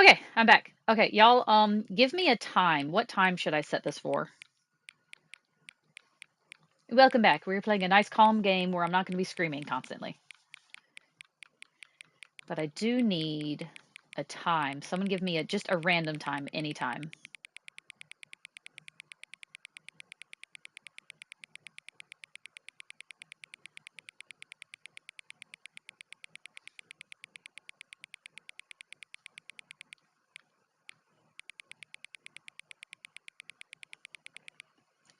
Okay, I'm back. Okay, y'all, give me a time. What time should I set this for? Welcome back. We're playing a nice calm game where I'm not going to be screaming constantly. But I do need a time. Someone give me just a random time, anytime. –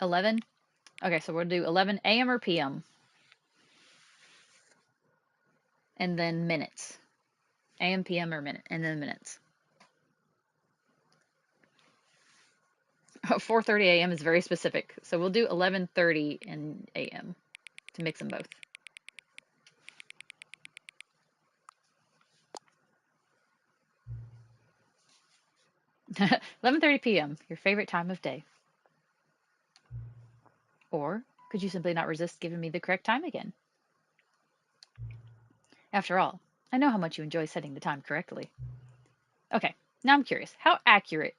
11? Okay, so we'll do 11 a.m. or p.m. and then minutes. A.m., p.m. or minute, and then minutes. 4:30 a.m. is very specific, so we'll do 11:30 in a.m. to mix them both. 11:30 p.m., your favorite time of day. Or could you simply not resist giving me the correct time again? After all, I know how much you enjoy setting the time correctly. Okay, now I'm curious, how accurate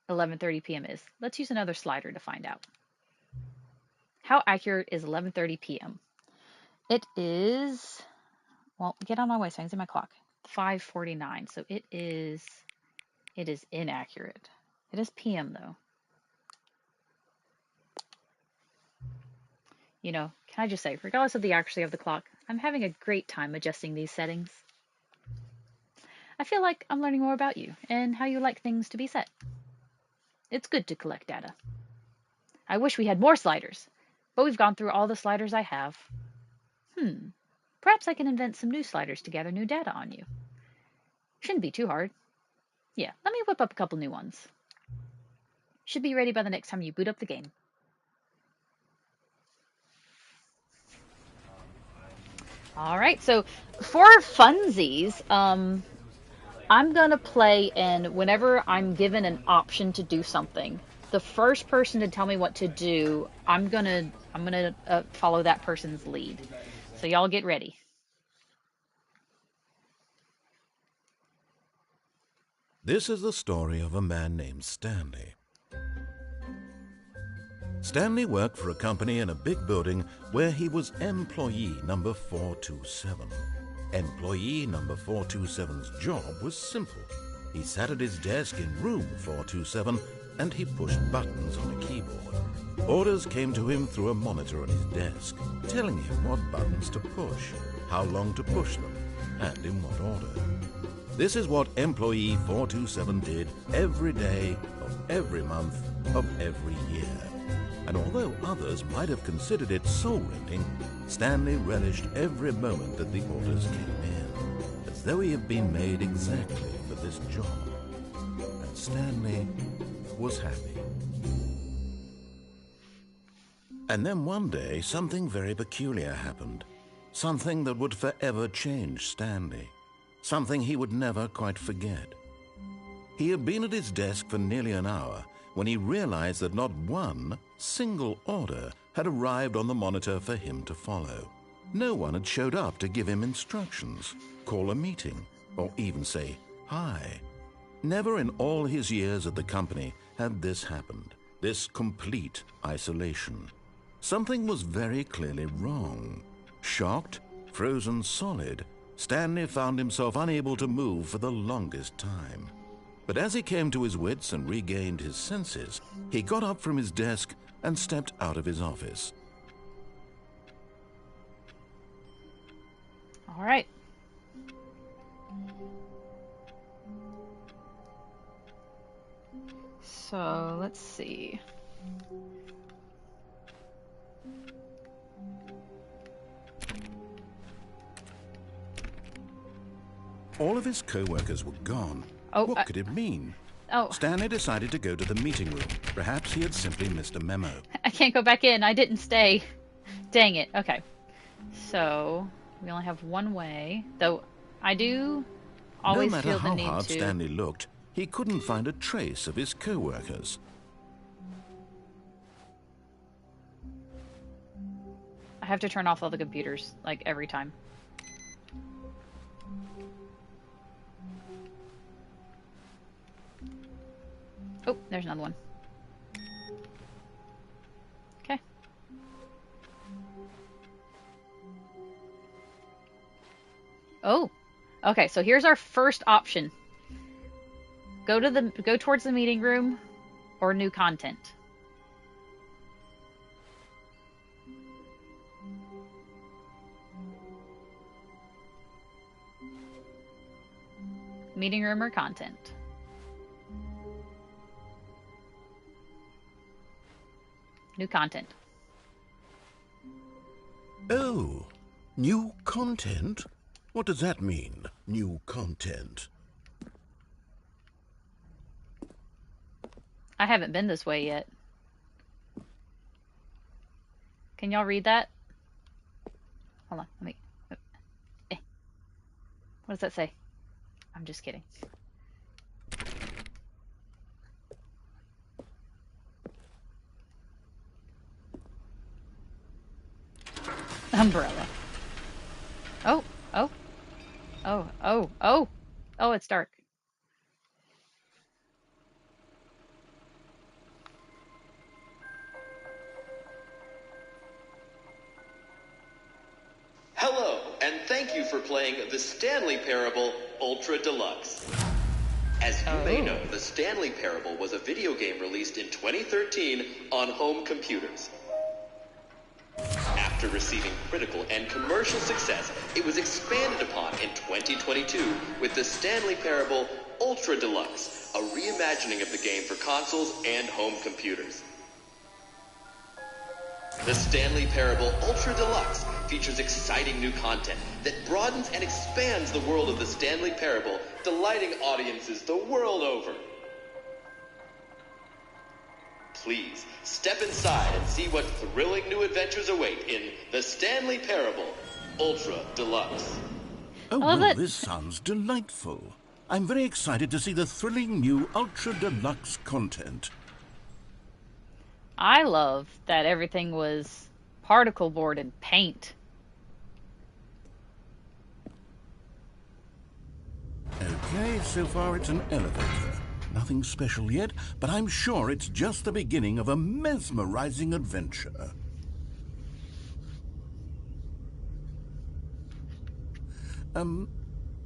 11:30 p.m. is? Let's use another slider to find out. How accurate is 11:30 p.m.? It is, well, get on my way so I can see my clock. 5:49, so it is inaccurate. It is p.m. though. You know, can I just say, regardless of the accuracy of the clock, I'm having a great time adjusting these settings. I feel like I'm learning more about you and how you like things to be set. It's good to collect data. I wish we had more sliders, but we've gone through all the sliders I have. Perhaps I can invent some new sliders to gather new data on you. Shouldn't be too hard. Yeah, let me whip up a couple new ones. Should be ready by the next time you boot up the game. Alright, so for funsies, I'm gonna play, and whenever I'm given an option to do something, the first person to tell me what to do, I'm gonna follow that person's lead. So y'all get ready. This is the story of a man named Stanley. Stanley worked for a company in a big building where he was employee number 427. Employee number 427's job was simple. He sat at his desk in room 427 and he pushed buttons on a keyboard. Orders came to him through a monitor on his desk, telling him what buttons to push, how long to push them, and in what order. This is what employee 427 did every day of every month of every year. And although others might have considered it soul-rending, Stanley relished every moment that the orders came in, as though he had been made exactly for this job. And Stanley was happy. And then one day, something very peculiar happened. Something that would forever change Stanley. Something he would never quite forget. He had been at his desk for nearly an hour when he realized that not one single order had arrived on the monitor for him to follow. No one had showed up to give him instructions, call a meeting, or even say hi. Never in all his years at the company had this happened, this complete isolation. Something was very clearly wrong. Shocked, frozen solid, Stanley found himself unable to move for the longest time. But as he came to his wits and regained his senses, he got up from his desk and stepped out of his office. All right. So let's see. All of his co-workers were gone. Oh, What could it mean? oh, Stanley decided to go to the meeting room. Perhaps he had simply missed a memo. I can't go back in. I didn't stay. Dang it. Okay. So we only have one way, though I do No always matter feel the how need hard to. Stanley looked, he couldn't find a trace of his co-workers. I have to turn off all the computers, like, every time. Oh, there's another one. Okay. Oh. Okay, so here's our first option. Go towards the meeting room or new content. Meeting room or content. New content. Oh, new content? What does that mean, new content? I haven't been this way yet. Can y'all read that? Hold on, let me... What does that say? I'm just kidding. Umbrella. Oh, oh, oh, oh, oh. Oh, it's dark. Hello, and thank you for playing The Stanley Parable Ultra Deluxe. As you may know, The Stanley Parable was a video game released in 2013 on home computers. After receiving critical and commercial success, it was expanded upon in 2022 with The Stanley Parable Ultra Deluxe, a reimagining of the game for consoles and home computers. The Stanley Parable Ultra Deluxe features exciting new content that broadens and expands the world of the Stanley Parable, delighting audiences the world over. Please, step inside and see what thrilling new adventures await in The Stanley Parable Ultra Deluxe. Oh, well, this sounds delightful. I'm very excited to see the thrilling new Ultra Deluxe content. I love that everything was particle board and paint. Okay, so far it's an elevator. Nothing special yet, but I'm sure it's just the beginning of a mesmerizing adventure.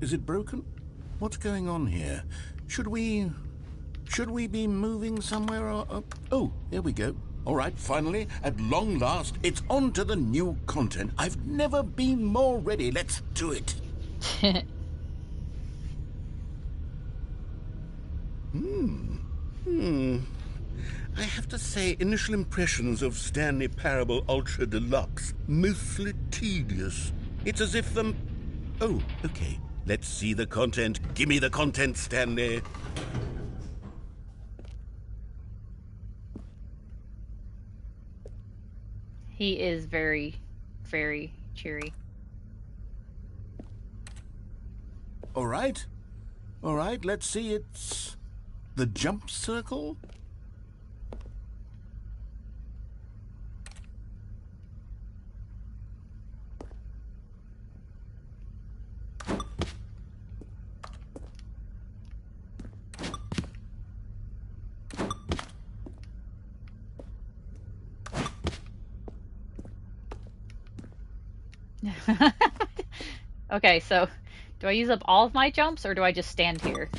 Is it broken? What's going on here? Should we be moving somewhere or... Oh, here we go. All right, finally, at long last, it's on to the new content. I've never been more ready. Let's do it. I have to say, initial impressions of Stanley Parable Ultra Deluxe, mostly tedious. It's as if them... Oh, okay. Let's see the content. Give me the content, Stanley. He is very, very cheery. All right, let's see. It's the jump circle. Okay, so do I use up all of my jumps or do I just stand here?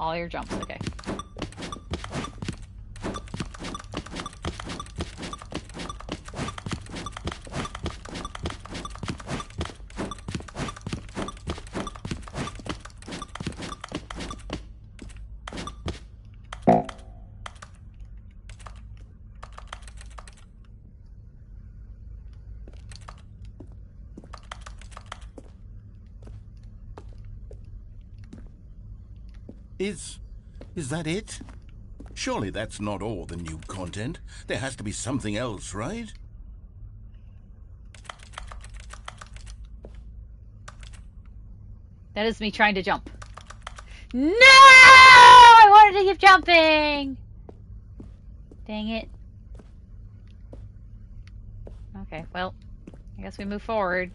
All your jumps, okay. Is that it? Surely that's not all the new content. There has to be something else, right? That is me trying to jump. No! I wanted to keep jumping! Dang it. Okay, well, I guess we move forward.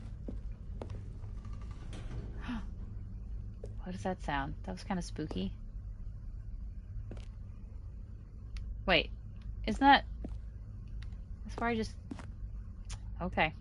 What does that sound? That was kind of spooky. Wait, isn't that... That's where I just... Okay.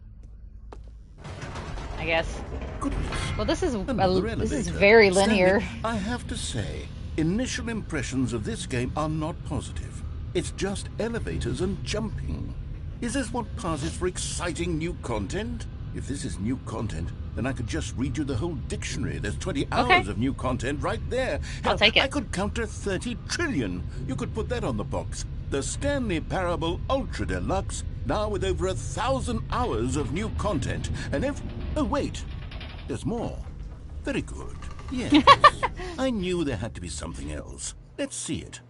I guess. Goodness. Well, this is Elevator. very linear. Stanley, I have to say, initial impressions of this game are not positive. It's just elevators and jumping. Is this what passes for exciting new content? If this is new content, then I could just read you the whole dictionary. There's 20 hours of new content right there. I'll take it. I could counter 30 trillion. You could put that on the box. The Stanley Parable Ultra Deluxe, now with over 1,000 hours of new content. And if... Oh, wait. There's more. Very good. Yes. I knew there had to be something else. Let's see it.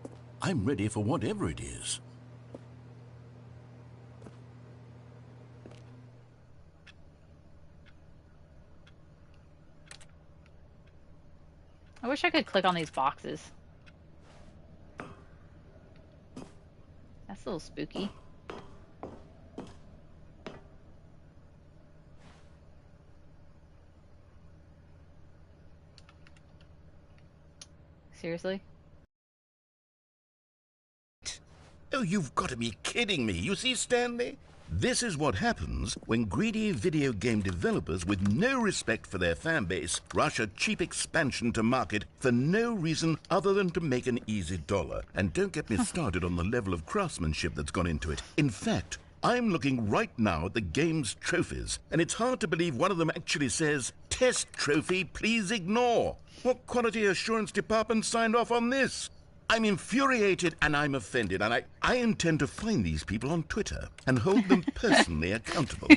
I'm ready for whatever it is. I wish I could click on these boxes. That's a little spooky. Seriously? Oh, you've got to be kidding me. You see, Stanley? This is what happens when greedy video game developers with no respect for their fan base rush a cheap expansion to market for no reason other than to make an easy dollar. And don't get me started on the level of craftsmanship that's gone into it. In fact, I'm looking right now at the game's trophies, and it's hard to believe one of them actually says, "Test trophy, please ignore." What quality assurance department signed off on this? I'm infuriated and I'm offended, and I intend to find these people on Twitter and hold them personally accountable.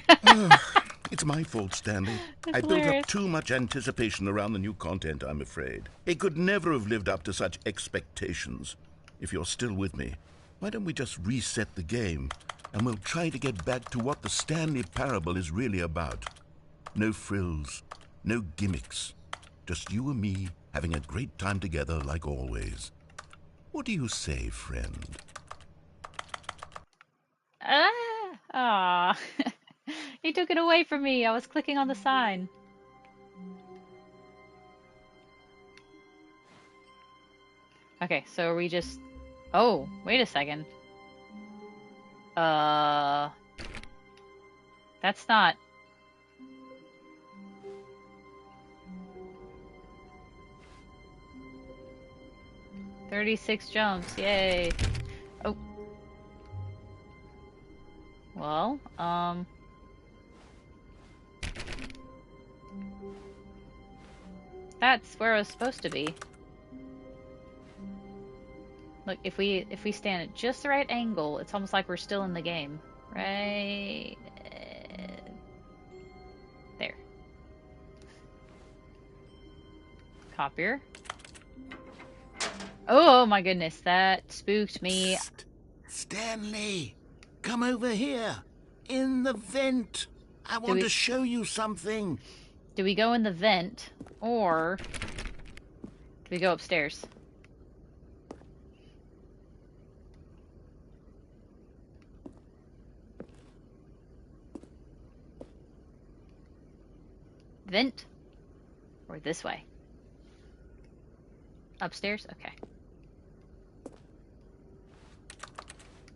It's my fault, Stanley. I built up too much anticipation around the new content, I'm afraid. It could never have lived up to such expectations. If you're still with me, why don't we just reset the game, and we'll try to get back to what the Stanley Parable is really about. No frills, no gimmicks. Just you and me having a great time together like always. What do you say, friend? Ah, he took it away from me. I was clicking on the sign. Okay, so are we just... Oh, wait a second. That's not... "36 jumps, yay." Oh. Well, that's where I was supposed to be. Look, if we stand at just the right angle, it's almost like we're still in the game. Right there. Copier. Oh my goodness, that spooked me. Psst. Stanley, come over here. In the vent. I want to show you something. Do we go in the vent, or do we go upstairs? Vent? Or this way? Upstairs? Okay.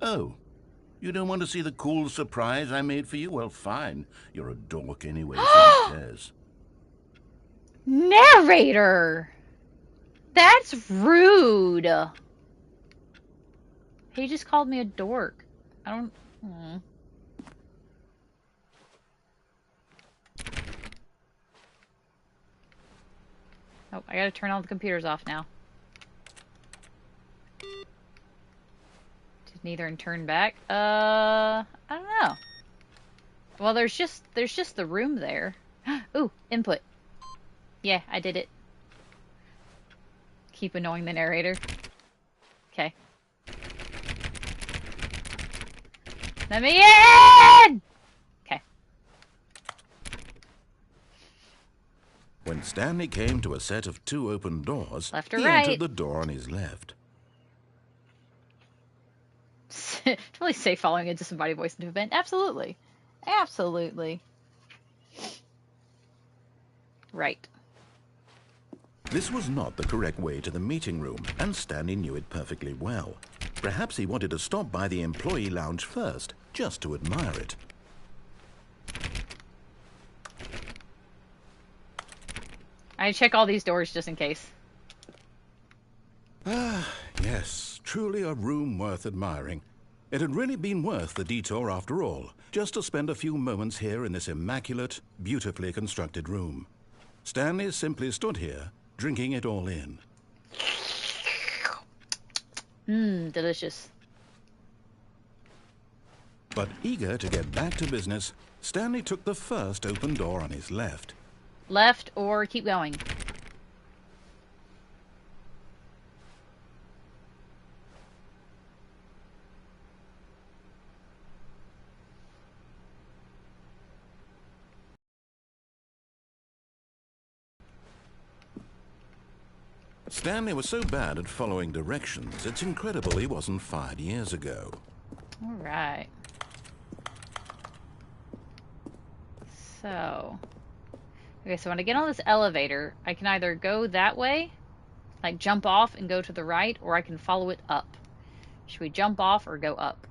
Oh, you don't want to see the cool surprise I made for you? Well, fine. You're a dork anyway, so who cares? Narrator! That's rude! He just called me a dork. I don't... Oh, I gotta turn all the computers off now. Did neither turn back? I don't know. Well, there's just the room there. Ooh, input. Yeah, I did it. Keep annoying the narrator. Okay. Let me in! Okay. When Stanley came to a set of 2 open doors, Left or he right? entered the door on his left. Totally safe following a disembodied voice into a vent. Absolutely. Absolutely. Right. This was not the correct way to the meeting room, and Stanley knew it perfectly well. Perhaps he wanted to stop by the employee lounge first, just to admire it. I check all these doors just in case. Ah, yes, truly a room worth admiring. It had really been worth the detour after all, just to spend a few moments here in this immaculate, beautifully constructed room. Stanley simply stood here, drinking it all in. Delicious. But eager to get back to business, Stanley took the first open door on his left. Left or keep going? Stanley was so bad at following directions, it's incredible he wasn't fired years ago. All right. So, okay, so when I get on this elevator, I can either go that way, like jump off and go to the right, or I can follow it up. Should we jump off or go up?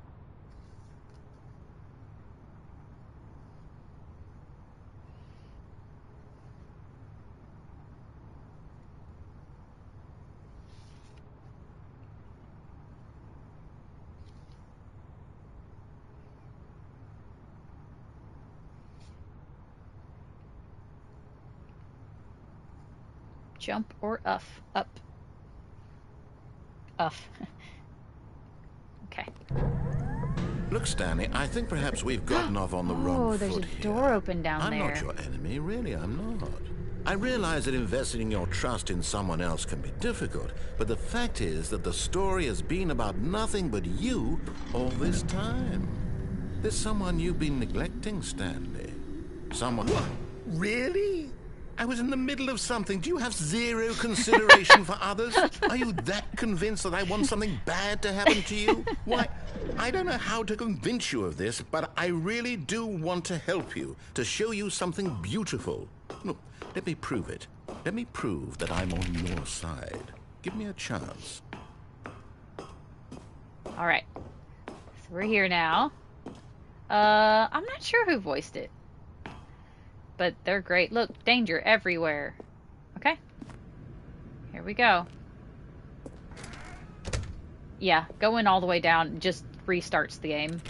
Jump or up? Up. Okay. Look, Stanley, I think perhaps we've gotten off on the wrong foot there's a here. door open down I'm there. not your enemy, really, I'm not. I realize that investing your trust in someone else can be difficult, but the fact is that the story has been about nothing but you all this time. There's someone you've been neglecting, Stanley. Someone... What? Really? I was in the middle of something. Do you have zero consideration for others? Are you that convinced that I want something bad to happen to you? Why, I don't know how to convince you of this, but I really do want to help you, to show you something beautiful. Look, let me prove it. Let me prove that I'm on your side. Give me a chance. All right. So we're here now. I'm not sure who voiced it, but they're great. Look, danger everywhere. Okay. Here we go. Yeah, going all the way down just restarts the game,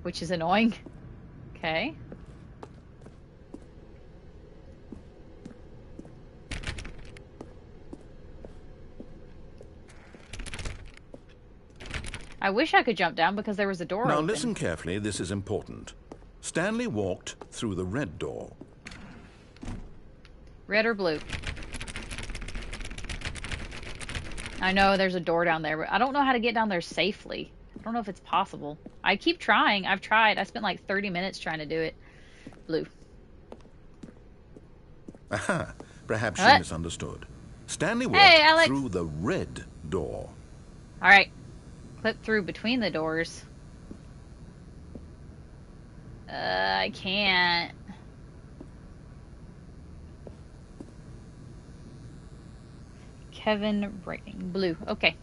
which is annoying. Okay. I wish I could jump down because there was a door Now open. listen carefully, this is important. Stanley walked through the red door. Red or blue? I know there's a door down there, but I don't know how to get down there safely. I don't know if it's possible. I keep trying. I've tried. I spent like 30 minutes trying to do it. Blue. Aha, perhaps you What? misunderstood. Stanley walked Hey, Alex. through the red door. All right. Clip through between the doors. I can't. Kevin writing. Blue. Okay.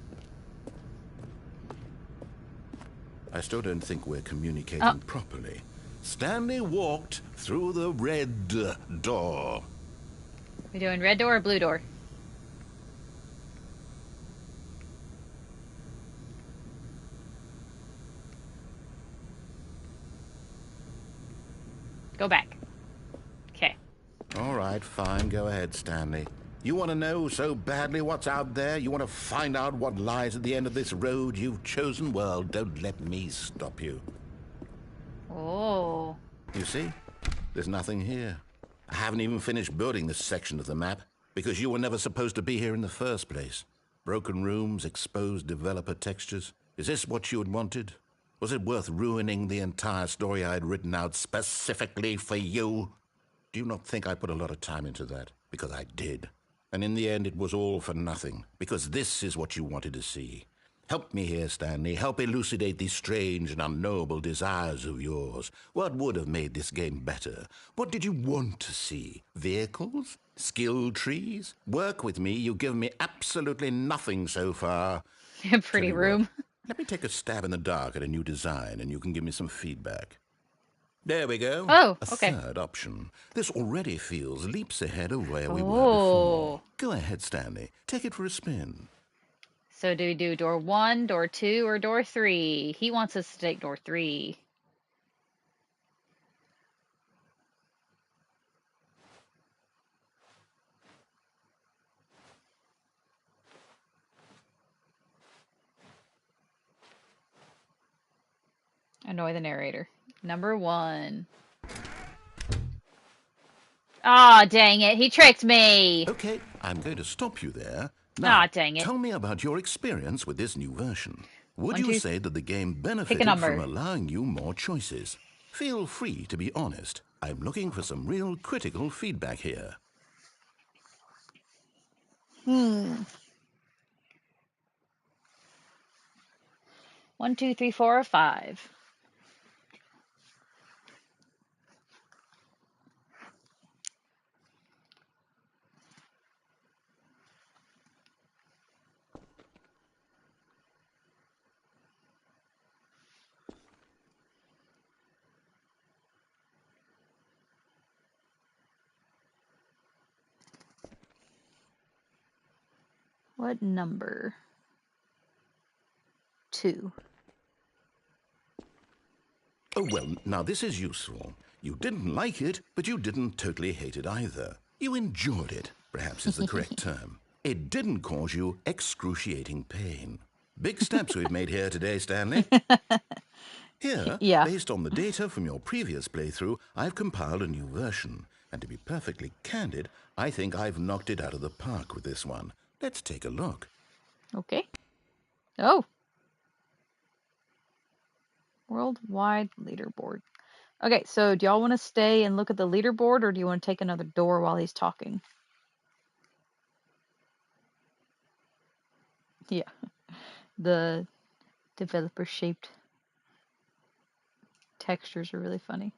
I still don't think we're communicating properly. Stanley walked through the red door. We doing red door or blue door? Go back. Okay. All right, fine. Go ahead, Stanley. You want to know so badly what's out there? You want to find out what lies at the end of this road you've chosen? Well, don't let me stop you. Oh. You see? There's nothing here. I haven't even finished building this section of the map. Because you were never supposed to be here in the first place. Broken rooms, exposed developer textures. Is this what you had wanted? Was it worth ruining the entire story I had written out specifically for you? Do you not think I put a lot of time into that? Because I did. And in the end, it was all for nothing. Because this is what you wanted to see. Help me here, Stanley. Help elucidate these strange and unknowable desires of yours. What would have made this game better? What did you want to see? Vehicles? Skill trees? Work with me. You've given me absolutely nothing so far. Pretty Tell you room. what, let me take a stab in the dark at a new design, and you can give me some feedback. There we go. Oh, a okay. third option. This already feels leaps ahead of where we were Oh. before. Go ahead, Stanley. Take it for a spin. So do we do door 1, door 2, or door 3? He wants us to take door 3. Annoy the narrator. Number 1. Aw, dang it. He tricked me. Okay, I'm going to stop you there. Aw, Now, dang it. tell me about your experience with this new version. Would 1, you 2, say that the game pick a benefited number. from allowing you more choices? Feel free to be honest. I'm looking for some real critical feedback here. 1, 2, 3, 4, or 5. What number? 2. Oh, well, now this is useful. You didn't like it, but you didn't totally hate it either. You enjoyed it, perhaps is the correct term. It didn't cause you excruciating pain. Big steps we've made here today, Stanley. Here, Yeah. based on the data from your previous playthrough, I've compiled a new version. And to be perfectly candid, I think I've knocked it out of the park with this one. Let's take a look. Okay. Oh. Worldwide leaderboard. Okay, so do y'all want to stay and look at the leaderboard, or do you want to take another door while he's talking? Yeah. The developer-shaped textures are really funny.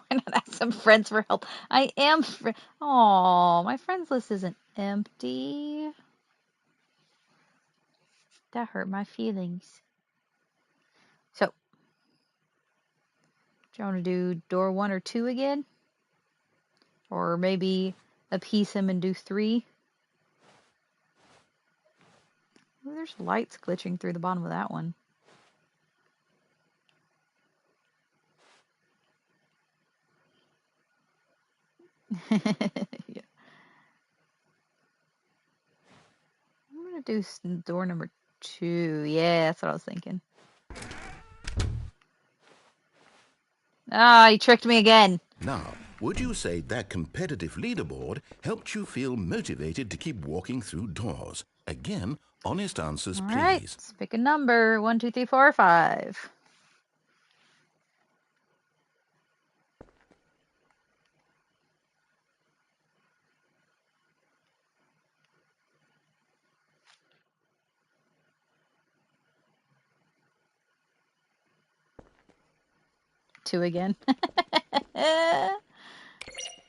Why not ask some friends for help? I am Oh, my friends list isn't empty. That hurt my feelings. So, do you want to do door 1 or 2 again? Or maybe appease him and do 3? Ooh, there's lights glitching through the bottom of that one. Yeah. I'm gonna do door number 2. Yeah, that's what I was thinking. Ah, he tricked me again. Now, would you say that competitive leaderboard helped you feel motivated to keep walking through doors? Again, honest answers, All please. right, let's pick a number. 1, 2, 3, 4, 5. Two again.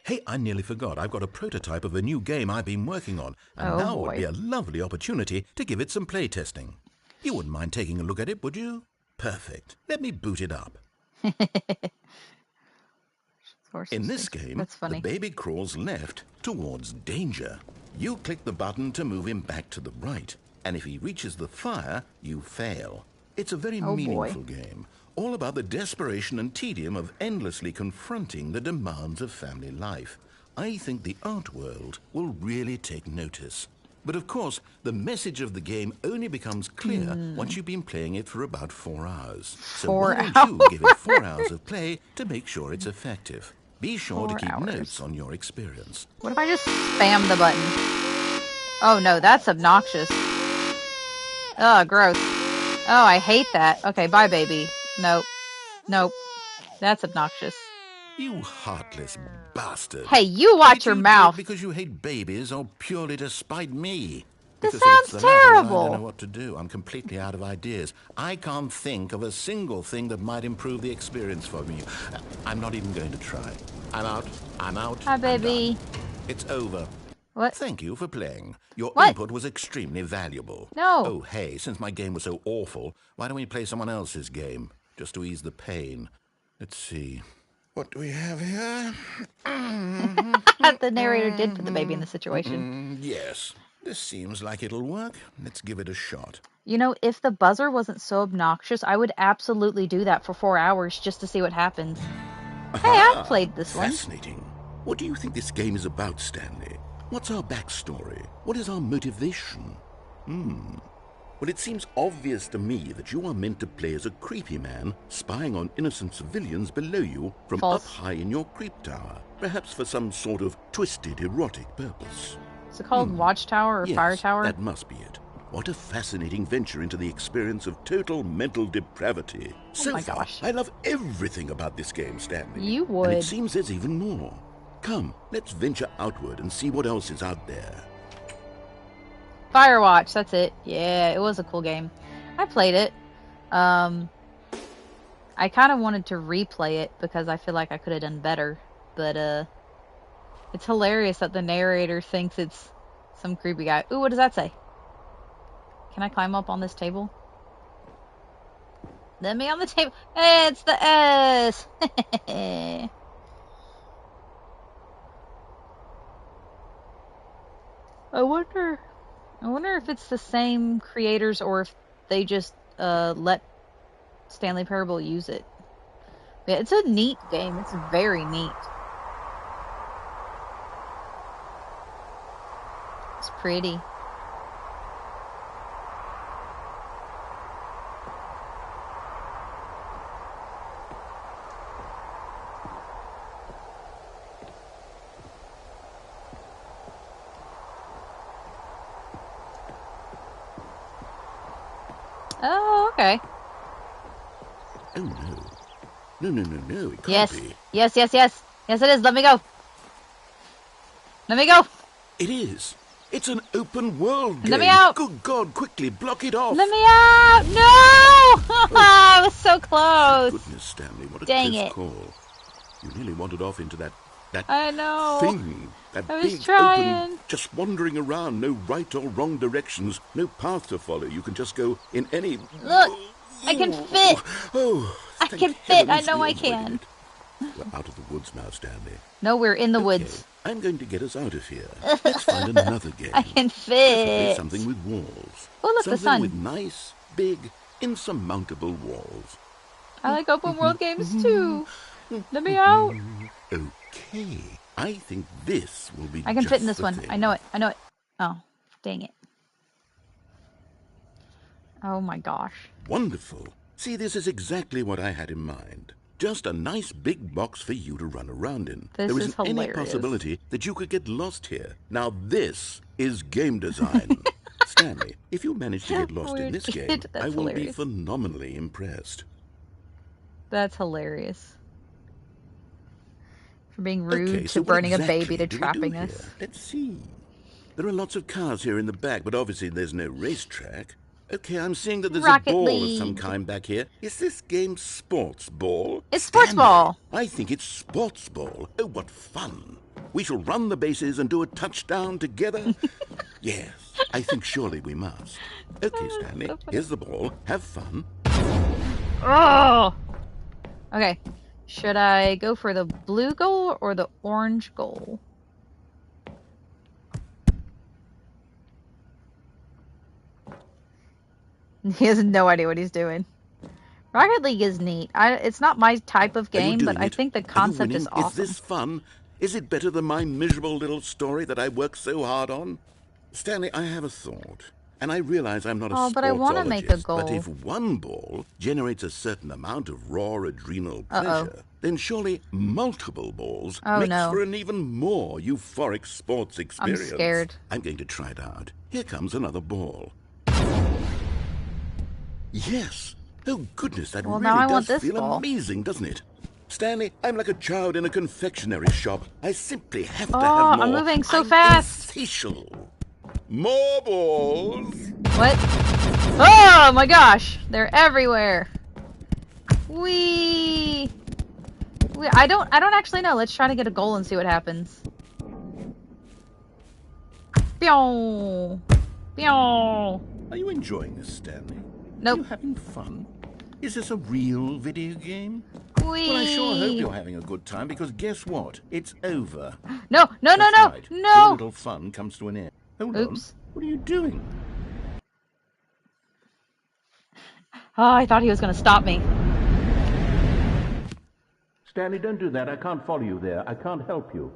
Hey, I nearly forgot. I've got a prototype of a new game I've been working on, and Oh, now boy. would be a lovely opportunity to give it some playtesting. You wouldn't mind taking a look at it, would you? Perfect. Let me boot it up. In this game, That's funny. the baby crawls left towards danger. You click the button to move him back to the right, and if he reaches the fire, you fail. It's a very Oh, boy. meaningful game, all about the desperation and tedium of endlessly confronting the demands of family life. I think the art world will really take notice. But of course, the message of the game only becomes clear once you've been playing it for about 4 hours. So 4 why don't you give it 4 hours of play to make sure it's effective? Be sure to 4 keep hours. notes on your experience. What if I just spam the button? Oh no, that's obnoxious. Oh, gross. Oh, I hate that. Okay, bye, baby. Nope. Nope. That's obnoxious. You heartless bastard. Hey, you watch Did your you do mouth. it because you hate babies or purely to spite me? This Because if it's sounds the latter, I terrible. don't know what to do. I'm completely out of ideas. I can't think of a single thing that might improve the experience for me. I'm not even going to try. I'm out. I'm out. Hi, I'm done. baby. It's over. What? Thank you for playing. Your What? input was extremely valuable. No. Oh, hey, since my game was so awful, why don't we play someone else's game? Just to ease the pain. Let's see. What do we have here? The narrator did put the baby in the situation. Yes. This seems like it'll work. Let's give it a shot. You know, if the buzzer wasn't so obnoxious, I would absolutely do that for 4 hours just to see what happens. Hey, I've played this one. Fascinating. What do you think this game is about, Stanley? What's our backstory? What is our motivation? Well, it seems obvious to me that you are meant to play as a creepy man spying on innocent civilians below you from False. up high in your creep tower, perhaps for some sort of twisted erotic purpose. Is it called Watchtower or Yes, Fire Tower? that must be it. What a fascinating venture into the experience of total mental depravity. So my far, gosh. I love everything about this game, Stanley. You And would. it seems there's even more. Come, let's venture outward and see what else is out there. Firewatch, that's it. Yeah, it was a cool game. I played it. I kind of wanted to replay it because I feel like I could have done better. But, it's hilarious that the narrator thinks it's some creepy guy. Ooh, what does that say? Can I climb up on this table? Let me on the table. Hey, it's the S! I wonder if it's the same creators or if they just let Stanley Parable use it. Yeah, it's a neat game. It's very neat. It's pretty. Oh, okay. Oh, no. No, it can't Yes. be. Yes. Yes, it is. Let me go. Let me go. It is. It's an open world game. Let me out. Good God, quickly, block it off. Let me out. No! I was so close. Goodness, Stanley, what a Dang close it. call. You nearly wandered off into that I know. thing. That I was big, trying. open, just wandering around, no right or wrong directions, no path to follow. You can just go in any... Look, I can fit. Oh, I thank can fit. I heavens know we I avoided can. it. We're out of the woods now, Stanley. No, we're in the Okay, woods. I'm going to get us out of here. Let's find another game. I can Preferably fit. something with walls. Oh, look, the something sun. with nice, big, insurmountable walls. I like open world games too. Let me out. Okay, I think this will be I can just fit in this the one. thing. I know it. Oh, dang it. Oh my gosh. Wonderful. See, this is exactly what I had in mind. Just a nice big box for you to run around in. This there is isn't any hilarious. possibility that you could get lost here. Now this is game design. Stanley, if you manage to get lost in Weird this kid. game, That's I will be hilarious. phenomenally impressed. That's hilarious. For being rude Okay, to so what burning exactly a baby to do we trapping do us. here? Let's see. There are lots of cars here in the back, but obviously there's no racetrack. Okay, I'm seeing that there's Rocket a ball of League. some kind back here. Is this game sports ball? It's sports Stanley, ball. I think it's sports ball. Oh, what fun. We shall run the bases and do a touchdown together. Yes, I think surely we must. Okay, Stanley, so funny. here's the ball. Have fun. Oh! Okay. Should I go for the blue goal or the orange goal? He has no idea what he's doing. Rocket League is neat. It's not my type of Are you game, but doing I it? think the Are you concept is winning? awesome. Is this fun? Is it better than my miserable little story that I worked so hard on? Stanley, I have a thought. And I realize I'm not a Oh, but I want to make a sportsologist, goal. but if one ball generates a certain amount of raw adrenal Uh-oh. pleasure, then surely multiple balls Oh, makes no. for an even more euphoric sports experience. I'm scared. I'm going to try it out. Here comes another ball. Yes. Oh, goodness, that Well, really now I does want this feel ball. amazing, doesn't it? Stanley, I'm like a child in a confectionery shop. I simply have to Oh, have more. I'm moving so I'm fast. insatiable. More balls. What? Oh my gosh, they're everywhere. Whee! I don't actually know. Let's try to get a goal and see what happens. Pew! Pew! Are you enjoying this, Stanley? Nope. Are you having fun? Is this a real video game? Whee! Well, I sure hope you're having a good time, because guess what? It's over. No, no, no, That's no, right. no! Your little fun comes to an end. Hold on. Oops. What are you doing? Oh, I thought he was going to stop me. Stanley, don't do that. I can't follow you there. I can't help you.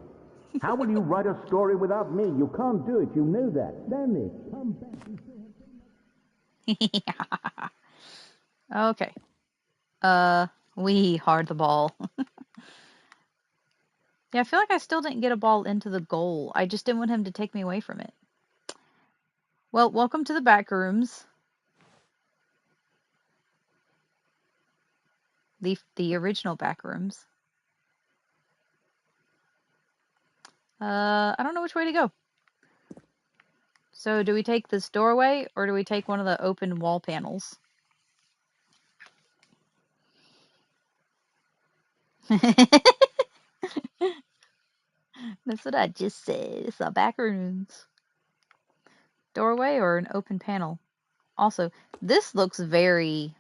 How will you write a story without me? You can't do it. You know that. Stanley, come back. Okay. We hard the ball. Yeah, I feel like I still didn't get a ball into the goal. I just didn't want him to take me away from it. Well, welcome to the back rooms. The original back rooms. I don't know which way to go. So do we take this doorway or do we take one of the open wall panels? That's what I just said. It's the back rooms. Doorway or an open panel? Also, this looks very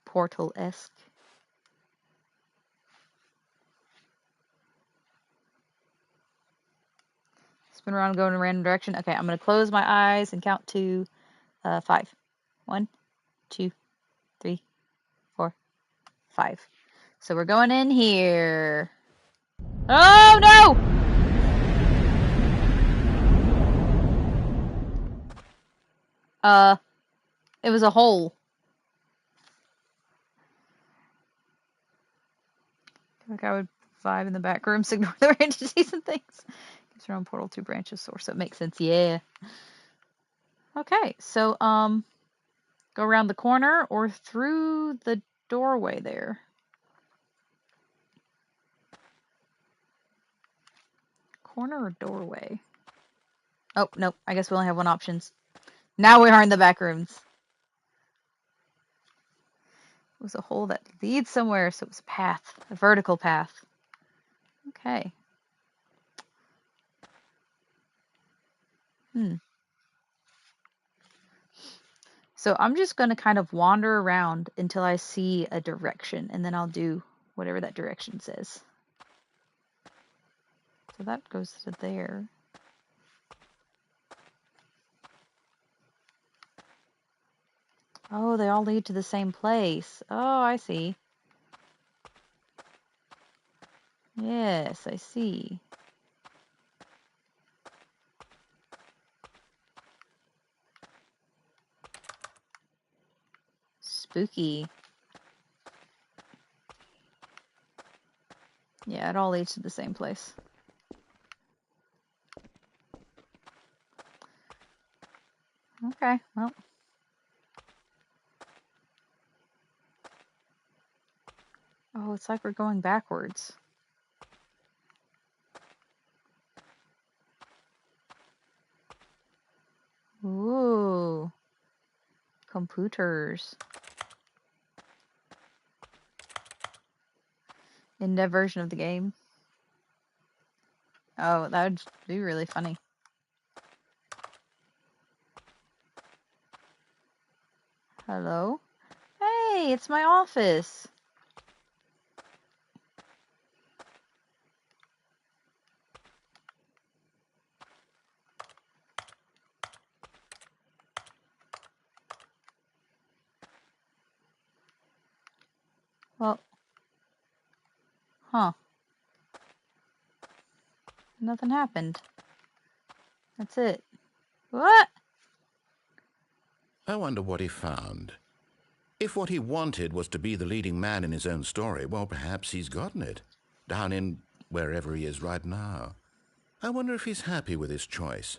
Portal-esque. Spin around, go in a random direction. Okay, I'm going to close my eyes and count to 5. 1, 2, 3, 4, 5. So we're going in here. Oh, no! It was a hole. Like I would vibe in the back rooms, ignore the entities and things. Gives your own portal 2 branches source, so it makes sense. Yeah. Okay, so go around the corner or through the doorway there. Corner or doorway? Oh, nope. I guess we only have one option. Now we are in the back rooms. It was a hole that leads somewhere, so it was a path. A vertical path. Okay. So I'm just going to kind of wander around until I see a direction, and then I'll do whatever that direction says. So that goes to there. Oh, they all lead to the same place. Oh, I see. Yes, I see. Spooky. Yeah, it all leads to the same place. Okay, well. Oh, it's like we're going backwards. Ooh. Computers. In that version of the game. Oh, that would be really funny. Hello? Hey, it's my office. Well, huh. Nothing happened. That's it. What? I wonder what he found. If what he wanted was to be the leading man in his own story, well, perhaps he's gotten it. Down in wherever he is right now. I wonder if he's happy with his choice,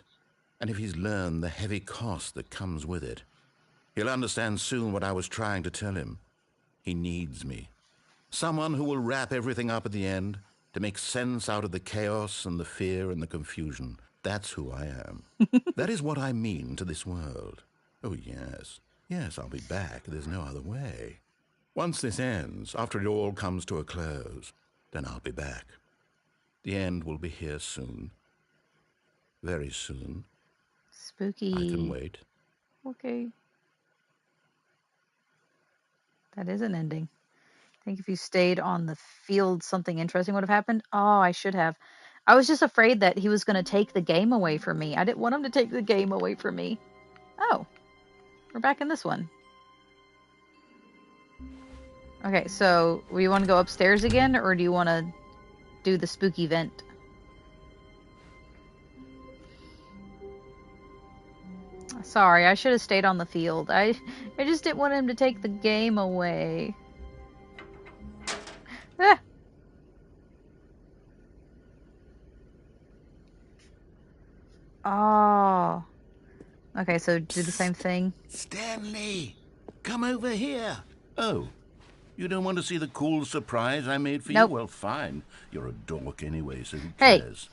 and if he's learned the heavy cost that comes with it. He'll understand soon what I was trying to tell him. He needs me. Someone who will wrap everything up at the end, to make sense out of the chaos and the fear and the confusion. That's who I am. That is what I mean to this world. Oh, yes. Yes, I'll be back. There's no other way. Once this ends, after it all comes to a close, then I'll be back. The end will be here soon. Very soon. Spooky. I can wait. Okay. That is an ending. I think if you stayed on the field, something interesting would have happened. Oh, I should have. I was just afraid that he was going to take the game away from me. I didn't want him to take the game away from me. Oh, we're back in this one. Okay, so do you want to go upstairs again, or do you want to do the spooky vent? Sorry, I should have stayed on the field. I just didn't want him to take the game away. Ah. Oh. Okay, so do the same thing. Stanley, come over here. Oh, you don't want to see the cool surprise I made for Nope. you? Well, fine. You're a dork anyway, so who Hey. cares?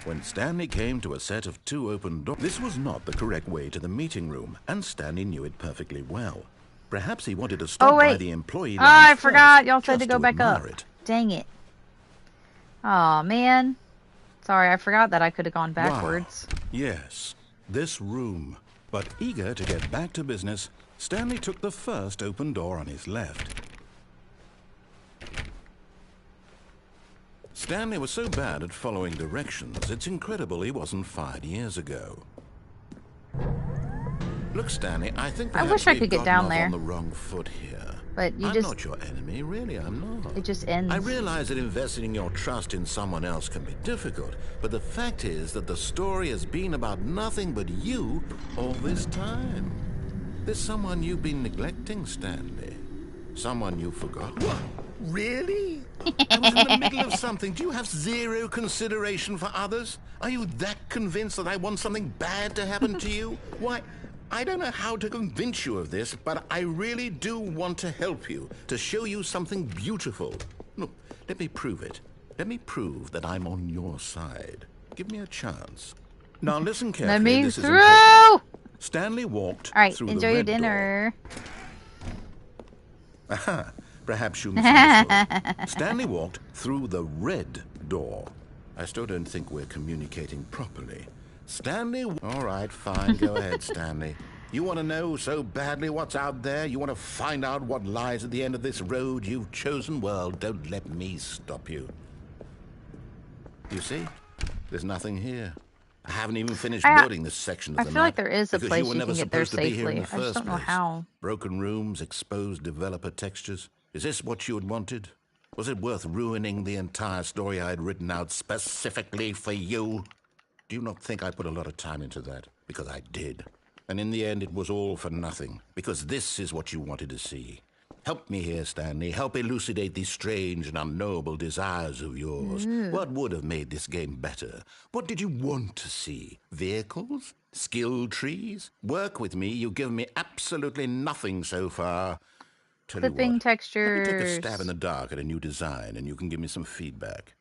When Stanley came to a set of 2 open doors, this was not the correct way to the meeting room, and Stanley knew it perfectly well. Perhaps he wanted to stop by the employee lounge I first, forgot. Y'all said to just go back up. admire it. Dang it. Aw, man. Sorry, I forgot that I could have gone backwards. Wow. Yes, this room. But eager to get back to business, Stanley took the first open door on his left. Stanley was so bad at following directions, it's incredible he wasn't fired years ago. Look, Stanley, I think I wish I could get down there. on the wrong foot here. But you I'm just... not your enemy, really, I'm not. It just ends. I realize that investing your trust in someone else can be difficult, but the fact is that the story has been about nothing but you all this time. There's someone you've been neglecting, Stanley. Someone you forgot. What? Really? I was in the middle of something. Do you have zero consideration for others? Are you that convinced that I want something bad to happen to you? Why, I don't know how to convince you of this, but I really do want to help you, to show you something beautiful. Look, let me prove it. Let me prove that I'm on your side. Give me a chance. Now listen carefully. Let me this is through! important. Stanley walked Alright, through enjoy the your red dinner. Door. Aha, perhaps you misunderstood. Stanley walked through the red door. I still don't think we're communicating properly. Stanley... All right, fine. Go ahead, Stanley. You want to know so badly what's out there? You want to find out what lies at the end of this road you've chosen? Well, don't let me stop you. You see? There's nothing here. I haven't even finished building this section of the map. I feel like there is a because place you were you never can get there supposed to be here in safely. the I just first don't know place. how. Broken rooms, exposed developer textures. Is this what you had wanted? Was it worth ruining the entire story I had written out specifically for you? Do you not think I put a lot of time into that? Because I did. And in the end, it was all for nothing. Because this is what you wanted to see. Help me here, Stanley. Help elucidate these strange and unknowable desires of yours. What would have made this game better? What did you want to see? Vehicles? Skill trees? Work with me. You've given me absolutely nothing so far. Tell you Clipping what, textures. let me take a stab in the dark at a new design, and you can give me some feedback.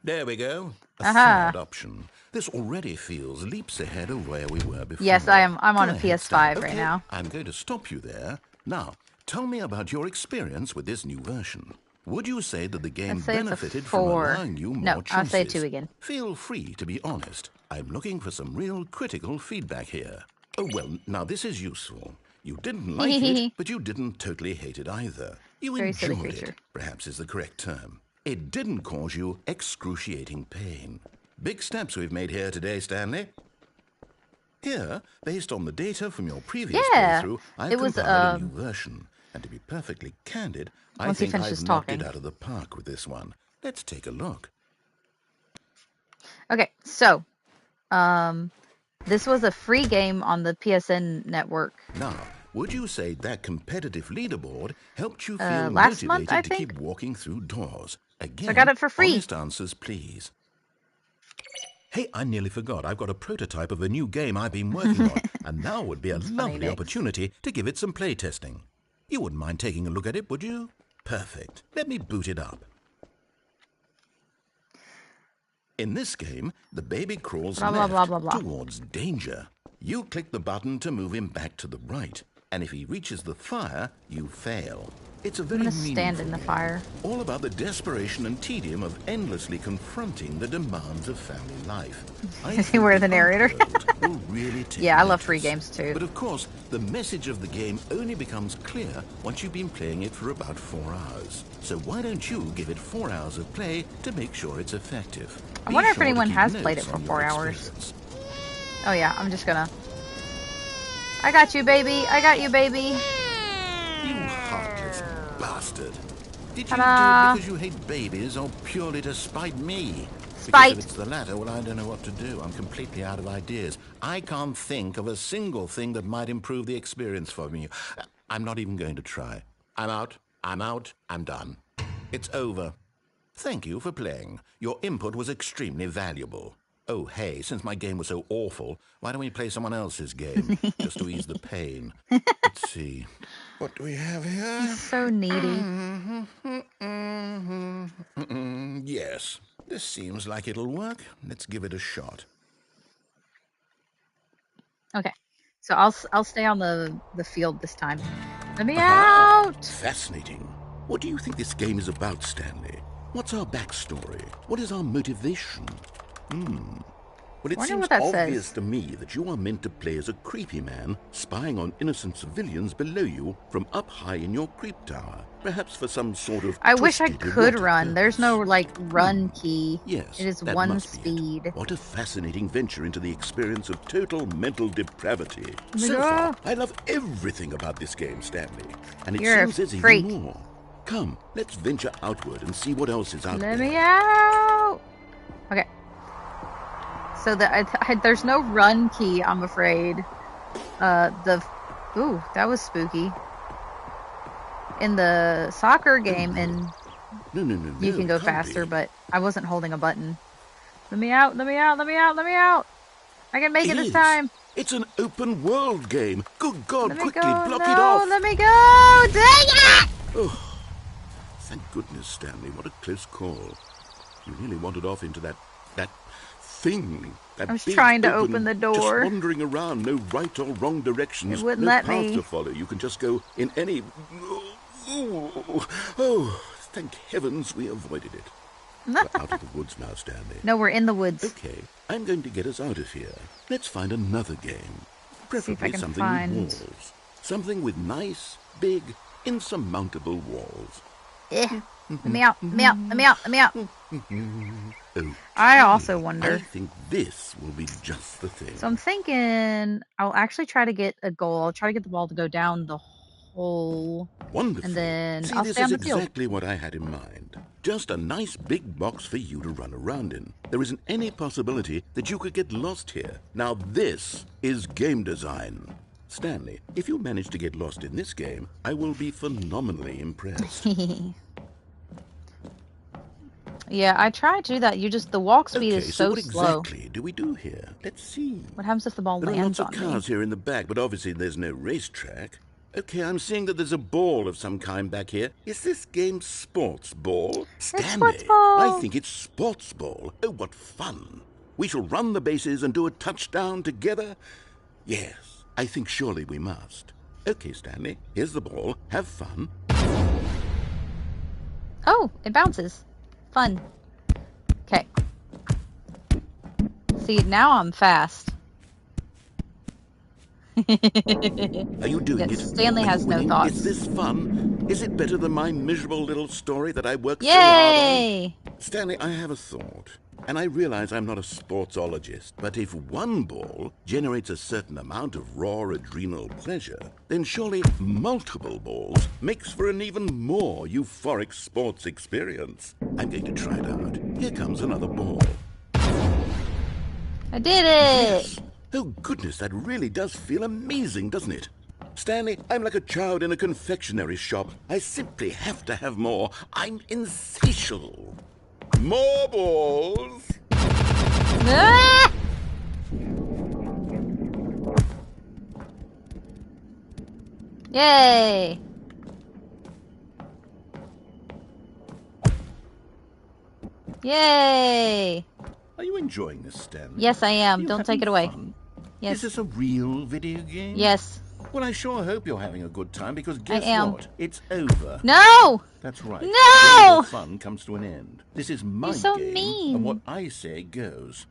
There we go. A third option. This already feels leaps ahead of where we were before. Yes, I'm on Go a ahead, PS5 Stan. right Okay, now. I'm going to stop you there. Now, tell me about your experience with this new version. Would you say that the game Let's say it's a benefited from 4. allowing you more No, choices? I'll say 2 again. Feel free to be honest. I'm looking for some real critical feedback here. Oh, well, now this is useful. You didn't like it, but you didn't totally hate it either. You Very silly enjoyed creature. it, perhaps is the correct term. It didn't cause you excruciating pain. Big steps we've made here today, Stanley. Here, based on the data from your previous playthrough, I've it was, compiled a new version. And to be perfectly candid, I Once he think I've finishes knocked talking. it out of the park with this one. Let's take a look. Okay, so this was a free game on the PSN network. Now, would you say that competitive leaderboard helped you feel Last month, motivated I to think. keep walking through doors? Again, I got it for free. honest answers, please. Hey, I nearly forgot. I've got a prototype of a new game I've been working on, and now would be a lovely opportunity to give it some play testing. You wouldn't mind taking a look at it, would you? Perfect. Let me boot it up. In this game, the baby crawls left towards danger. You click the button to move him back to the right, and if he reaches the fire, you fail. It's a very I'm gonna stand in the fire. All about the desperation and tedium of endlessly confronting the demands of family life. Is he where the narrator? Will really take Yeah, I love notice. free games too. But of course, the message of the game only becomes clear once you've been playing it for about 4 hours. So why don't you give it 4 hours of play to make sure it's effective? I wonder if anyone has played it for 4 hours. Oh yeah, I'm just gonna... I got you, baby. I got you, baby. You heartless bastard. Did you Ta-da. do it because you hate babies or purely to spite me? Spite. Because if it's the latter, well, I don't know what to do. I'm completely out of ideas. I can't think of a single thing that might improve the experience for me. I'm not even going to try. I'm out. I'm out. I'm done. It's over. Thank you for playing. Your input was extremely valuable. Oh, hey, since my game was so awful, why don't we play someone else's game, just to ease the pain? Let's see. What do we have here? He's so needy. Yes, this seems like it'll work. Let's give it a shot. Okay, so I'll stay on the field this time. Let me out! Fascinating. What do you think this game is about, Stanley? What's our backstory? What is our motivation? Well, it seems obvious to me that you are meant to play as a creepy man spying on innocent civilians below you from up high in your creep tower. Perhaps for some sort of... I wish I could run. There's no, like, run key. Yes, it is that one must be speed. it. What a fascinating venture into the experience of total mental depravity. Oh So far, I love everything about this game, Stanley. And it You're seems there's a freak. even more. Come, let's venture outward and see what else is out there. Let me out! Okay. So there's no run key, I'm afraid. Ooh, that was spooky. In the soccer game, and No, you can go faster, but I wasn't holding a button. Let me out, let me out, let me out, let me out! I can make it this time! It's an open world game. Good God, Let me quickly go, block no, it off. let me go! Dang it! Oh, thank goodness, Stanley. What a close call. You nearly wandered off into that thing. That I was big, trying to open the door. Just wandering around, no right or wrong directions. It wouldn't no let path me. to follow. You can just go in any... Oh, thank heavens we avoided it. We're out of the woods now, Stanley. No, we're in the woods. Okay, I'm going to get us out of here. Let's find another game. Preferably can something find- with walls. Something with nice, big, insurmountable walls. Let me out, let me out, let me out, let me out. Okay. I also I wonder. think this will be just the thing. So I'm thinking I'll actually try to get a goal. I'll try to get the ball to go down the hole. Wonderful. And then See, I'll this stay on is the field. exactly what I had in mind. Just a nice big box for you to run around in. There isn't any possibility that you could get lost here. Now this is game design. Stanley, if you manage to get lost in this game, I will be phenomenally impressed. Yeah, I tried to do that. The walk speed Okay, is so so what slow. exactly do we do here? Let's see. What happens if the ball There are lands lots of on me? cars here in the back, but obviously there's no racetrack. Okay, I'm seeing that there's a ball of some kind back here. Is this game sports ball? Stanley, sports ball. I think it's sports ball. Oh, what fun. We shall run the bases and do a touchdown together? Yes, I think surely we must. Okay, Stanley, here's the ball. Have fun. Oh, it bounces. Fun. Okay. See, now I'm fast. Are you doing Yes, it? Stanley Are you has no winning? thoughts. Is this fun? Is it better than my miserable little story that I worked so hard on? Yay! Stanley, I have a thought. And I realize I'm not a sportsologist, but if one ball generates a certain amount of raw adrenal pleasure, then surely multiple balls makes for an even more euphoric sports experience. I'm going to try it out. Here comes another ball. I did it! Yes. Oh, goodness, that really does feel amazing, doesn't it? Stanley, I'm like a child in a confectionery shop. I simply have to have more. I'm insatiable. More balls. Ah! Yay! Yay! Are you enjoying this, Stanley? Yes, I am. Are you Don't take having it away. fun? Yes. Is this a real video game? Yes. Well, I sure hope you're having a good time, because guess am. what? It's over. No! That's right. No! All your fun comes to an end. This is my You're so game, mean. and what I say goes.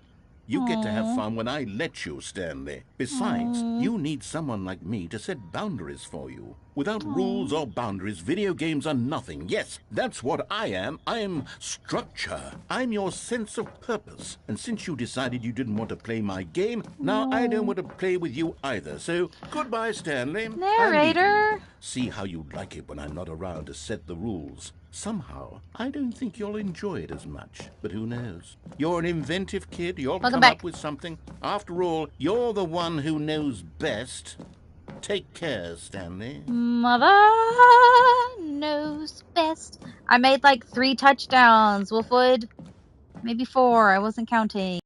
You get to have Aw. fun when I let you, Stanley. Besides, Aw. you need someone like me to set boundaries for you. Without Aw. rules or boundaries, video games are nothing. Yes, that's what I am. I'm structure. I'm your sense of purpose. And since you decided you didn't want to play my game, now I don't want to play with you either. So, goodbye, Stanley. I'm leaving. Narrator. See how you like it when I'm not around to set the rules. Somehow, I don't think you'll enjoy it as much. But who knows? You're an inventive kid. You'll Welcome come back. up with something. After all, you're the one who knows best. Take care, Stanley. Mother knows best. I made like 3 touchdowns, Wolfwood. Maybe 4. I wasn't counting.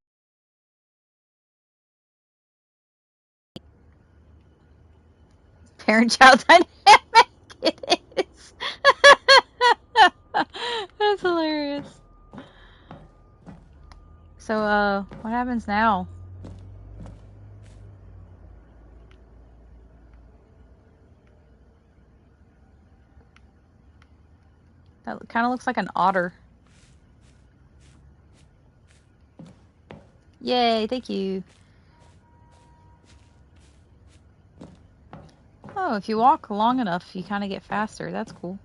Parent-child dynamic. It is. That's hilarious. So, what happens now? That kind of looks like an otter. Yay, thank you. Oh, if you walk long enough, you kind of get faster. That's cool.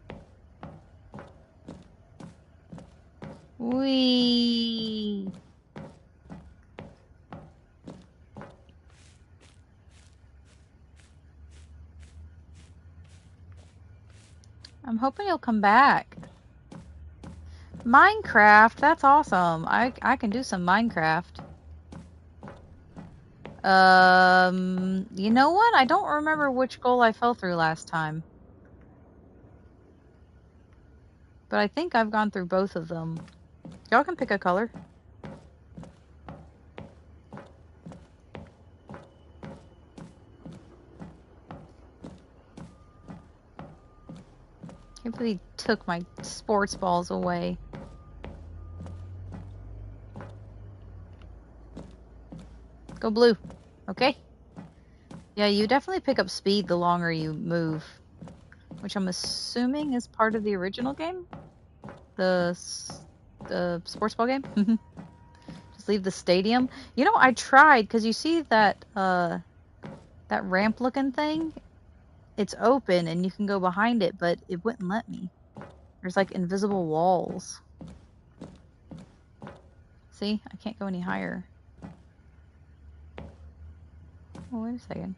Whee! I'm hoping you'll come back. Minecraft, that's awesome. I can do some Minecraft. You know what? I don't remember which goal I fell through last time. But I think I've gone through both of them. Y'all can pick a color. Can't believe he took my sports balls away. Go blue. Okay? Yeah, you definitely pick up speed the longer you move. Which I'm assuming is part of the original game? The sports ball game? Just leave the stadium. You know, I tried, because you see that, that ramp looking thing? It's open and you can go behind it, but it wouldn't let me. There's like invisible walls. See? I can't go any higher. Oh, wait a second.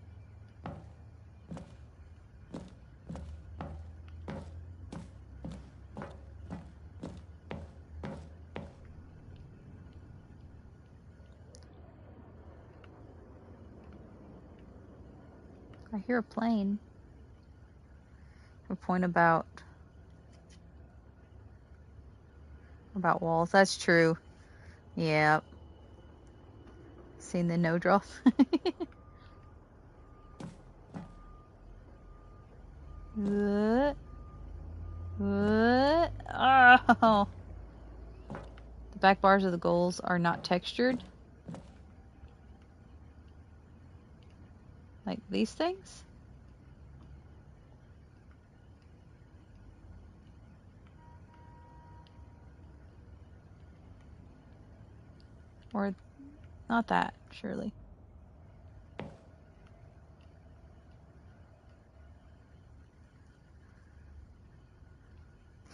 I hear a plane. A point about walls. That's true. Yep. Seen the no draws. Oh. The back bars of the goals are not textured. Like these things? Or not that, surely.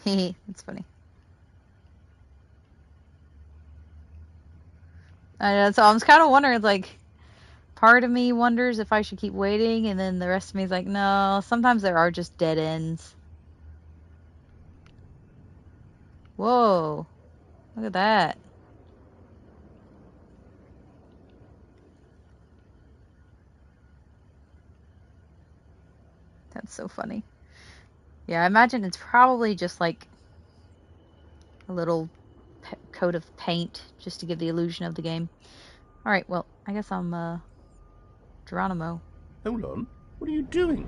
Hehe, that's funny. So I was kind of wondering, like, part of me wonders if I should keep waiting, and then the rest of me is like, no, sometimes there are just dead ends. Whoa. Look at that. That's so funny. Yeah, I imagine it's probably just like a little coat of paint just to give the illusion of the game. Alright, well, I guess I'm, Geronimo. Hold on. What are you doing?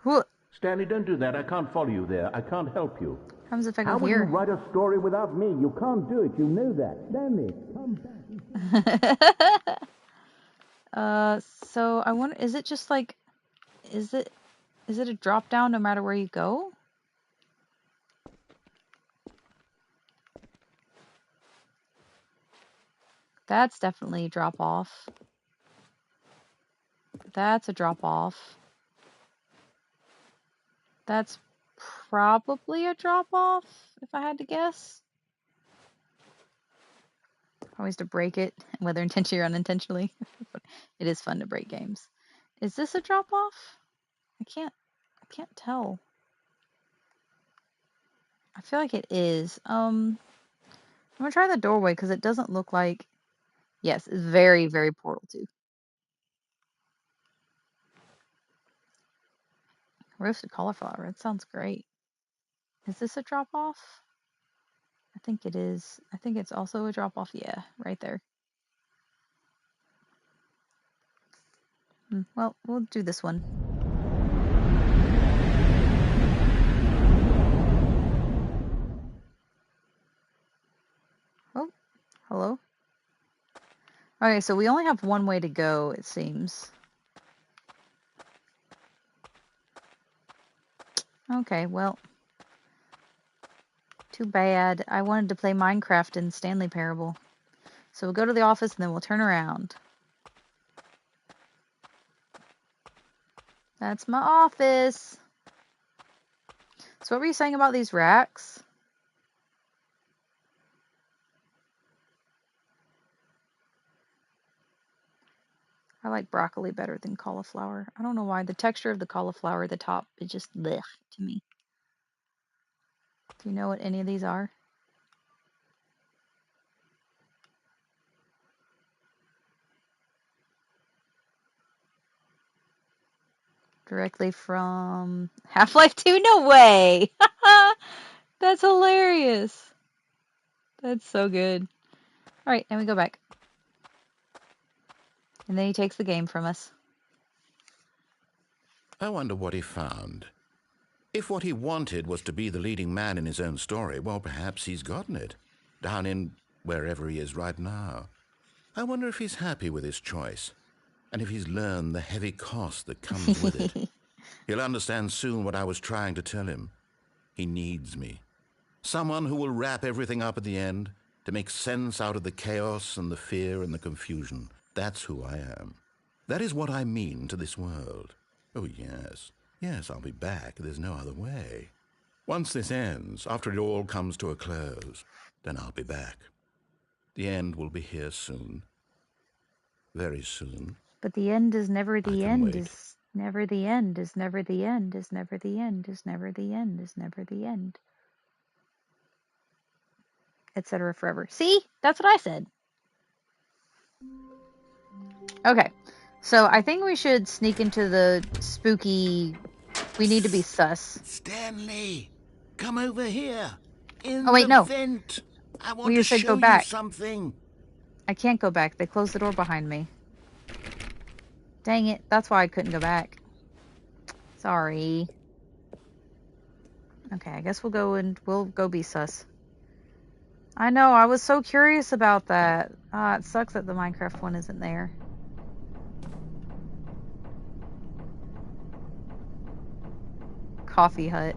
What Stanley, don't do that. I can't follow you there. I can't help you. happens if I How go will you here? write a story without me? You can't do it. You know that. Stanley, come back. So I wonder, is it just like, is it a drop down no matter where you go? That's definitely a drop off. That's a drop off. That's probably a drop off, if I had to guess. Always to break it, whether intentionally or unintentionally. It is fun to break games. Is this a drop off? I can't tell. I feel like it is. I'm gonna try the doorway because it doesn't look like. Yes, it's very, very Portal 2. Roasted cauliflower. That sounds great. Is this a drop off? I think it is. I think it's also a drop off. Yeah, right there. Well, we'll do this one. Oh, hello. Okay, so we only have one way to go, it seems. Okay, well, too bad. I wanted to play Minecraft in Stanley Parable. So we'll go to the office and then we'll turn around. That's my office. So what were you saying about these racks? I like broccoli better than cauliflower. I don't know why. The texture of the cauliflower at the top is just blech to me. Do you know what any of these are? Directly from Half-Life 2? No way! That's hilarious. That's so good. Alright, now we go back. And then he takes the game from us. I wonder what he found. If what he wanted was to be the leading man in his own story, well, perhaps he's gotten it. Down in wherever he is right now. I wonder if he's happy with his choice. And if he's learned the heavy cost that comes with it. He'll understand soon what I was trying to tell him. He needs me. Someone who will wrap everything up at the end to make sense out of the chaos and the fear and the confusion. That's who I am. That is what I mean to this world. Oh, yes. Yes, I'll be back. There's no other way. Once this ends, after it all comes to a close, then I'll be back. The end will be here soon. Very soon. But the end is never the end, wait. is never the end, is never the end, is never the end, is never the end, is never the end. Etc. forever. See? That's what I said. Okay. So I think we should sneak into the spooky. We need to be sus. Stanley, come over here. In Oh, wait, the no. vent. I want Well, you to said show go you back. something. I can't go back. They closed the door behind me. Dang it. That's why I couldn't go back. Sorry. Okay, I guess we'll go be sus. I know, I was so curious about that. It sucks that the Minecraft one isn't there. Coffee hut.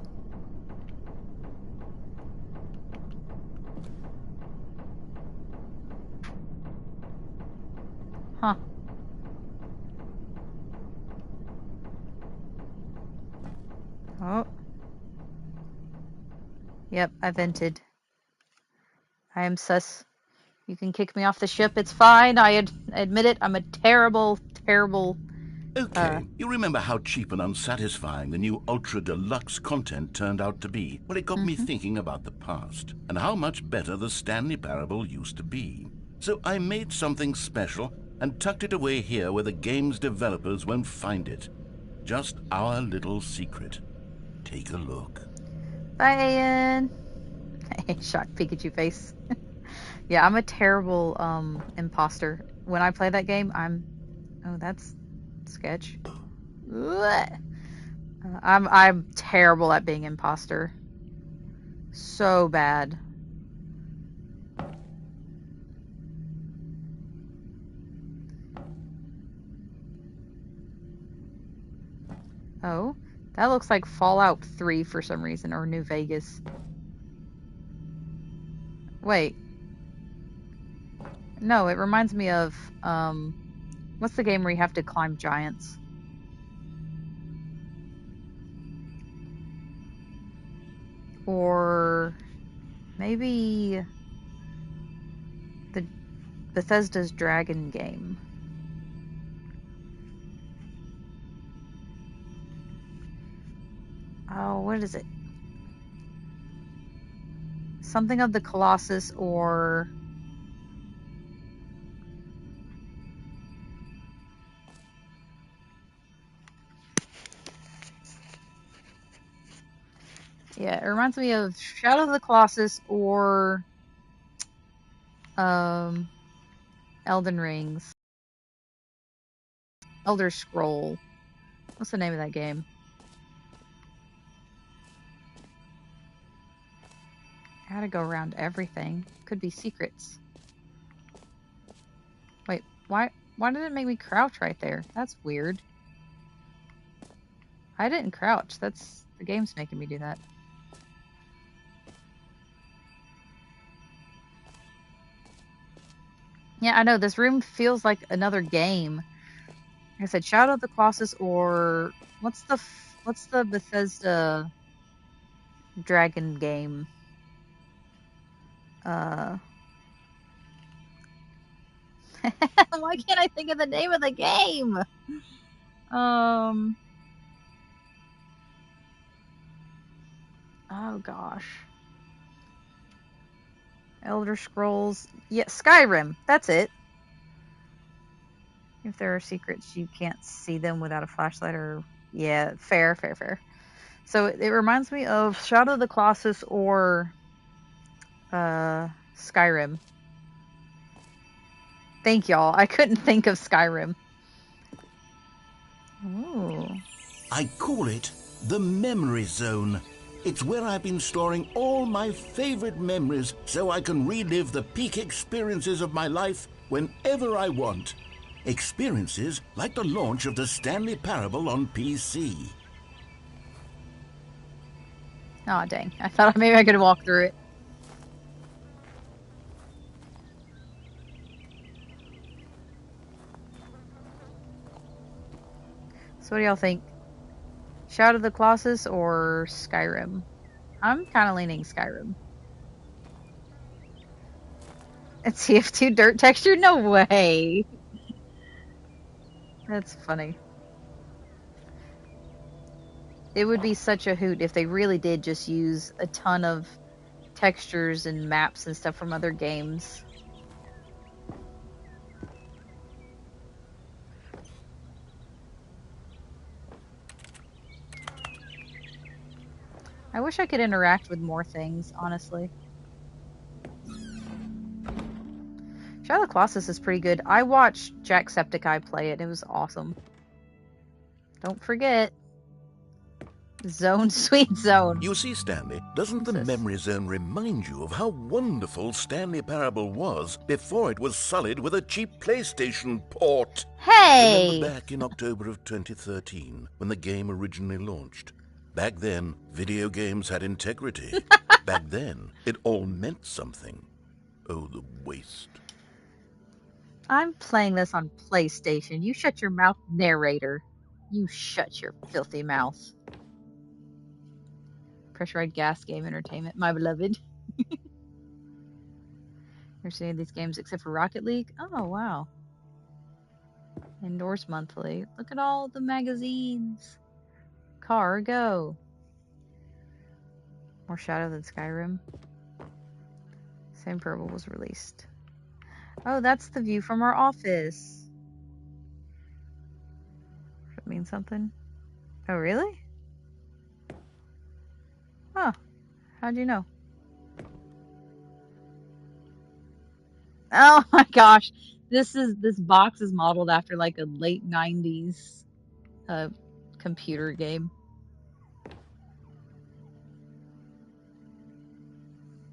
Huh. Oh. Yep, I vented. I am sus. You can kick me off the ship, it's fine. I admit it, I'm a terrible, terrible... Okay, you remember how cheap and unsatisfying the new Ultra Deluxe content turned out to be? Well, it got me thinking about the past, and how much better the Stanley Parable used to be. So I made something special and tucked it away here where the game's developers won't find it. Just our little secret. Take a look. Bye, Ian. Shocked Pikachu face. Yeah, I'm a terrible imposter. When I play that game, oh, that's sketch. I'm terrible at being imposter. So bad. Oh, that looks like Fallout 3 for some reason, or New Vegas. Wait. No, it reminds me of, what's the game where you have to climb giants? Or maybe the Bethesda's Dragon game. Oh, what is it? Something of the Colossus or... Yeah, it reminds me of Shadow of the Colossus or Elden Rings. Elder Scroll. What's the name of that game? I gotta go around everything. Could be secrets. Wait, why did it make me crouch right there? That's weird. I didn't crouch. That's the game's making me do that. Yeah, I know. This room feels like another game. Like I said, Shadow of the Colossus or what's the Bethesda Dragon game? Why can't I think of the name of the game? Oh gosh. Elder Scrolls. Yeah, Skyrim. That's it. If there are secrets, you can't see them without a flashlight or... Yeah, fair. So it reminds me of Shadow of the Colossus or Skyrim. Thank y'all. I couldn't think of Skyrim. Ooh. I call it the Memory Zone. It's where I've been storing all my favorite memories so I can relive the peak experiences of my life whenever I want. Experiences like the launch of the Stanley Parable on PC. Aw, dang. I thought maybe I could walk through it. So what do y'all think? Shadow of the Colossus or Skyrim? I'm kind of leaning Skyrim. It's TF2 dirt texture? No way! That's funny. It would be such a hoot if they really did just use a ton of textures and maps and stuff from other games. I wish I could interact with more things, honestly. Shadow of the Colossus is pretty good. I watched Jacksepticeye play it. It was awesome. Don't forget. Zone, sweet zone. You see, Stanley, doesn't the Memory Zone remind you of how wonderful Stanley Parable was before it was sullied with a cheap PlayStation port? Hey! Remember back in October of 2013, when the game originally launched? Back then, video games had integrity. Back then, it all meant something. Oh, the waste. I'm playing this on PlayStation. You shut your mouth, narrator. You shut your filthy mouth. Pressurized gas game entertainment, my beloved. Never seen any of these games except for Rocket League. Oh, wow. Indoors monthly. Look at all the magazines. Cargo. More Shadow than Skyrim. Same Parable was released. Oh, that's the view from our office. Does that mean something? Oh, really? Huh. How'd you know? Oh my gosh. This box is modeled after like a late 90s computer game.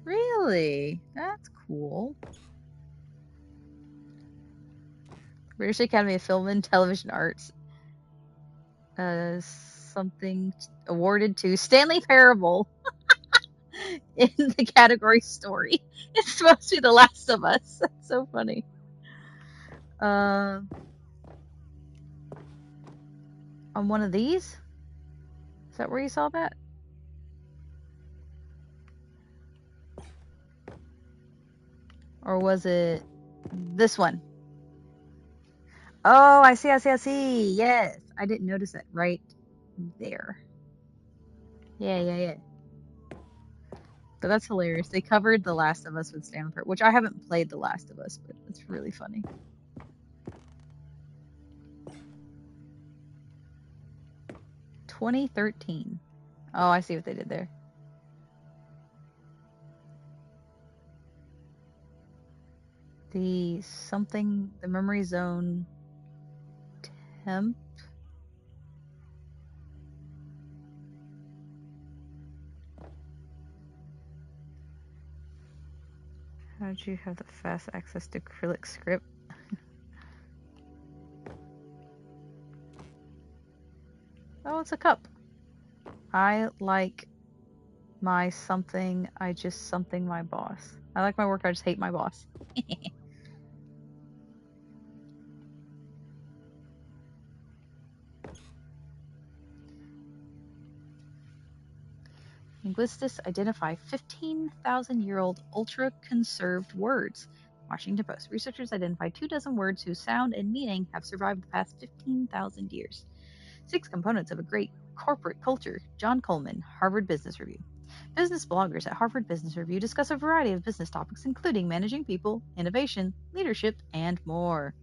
Really? That's cool. British Academy of Film and Television Arts. Something awarded to Stanley Parable in the category story. It's supposed to be The Last of Us. That's so funny. On one of these? Is that where you saw that? Or was it this one? Oh, I see. Yes. I didn't notice it right there. Yeah. But that's hilarious. They covered The Last of Us with Stanley Parable, which I haven't played The Last of Us, but it's really funny. "2013." Oh, I see what they did there. The memory zone temp. How did you have the fast access to acrylic script? Oh, it's a cup. I like my something, I just something my boss. I like my work, I just hate my boss. Linguistics identify 15,000-year-old ultra-conserved words. Washington Post. Researchers identified 24 words whose sound and meaning have survived the past 15,000 years. 6 components of a great corporate culture. John Coleman, Harvard Business Review. Business bloggers at Harvard Business Review discuss a variety of business topics, including managing people, innovation, leadership, and more.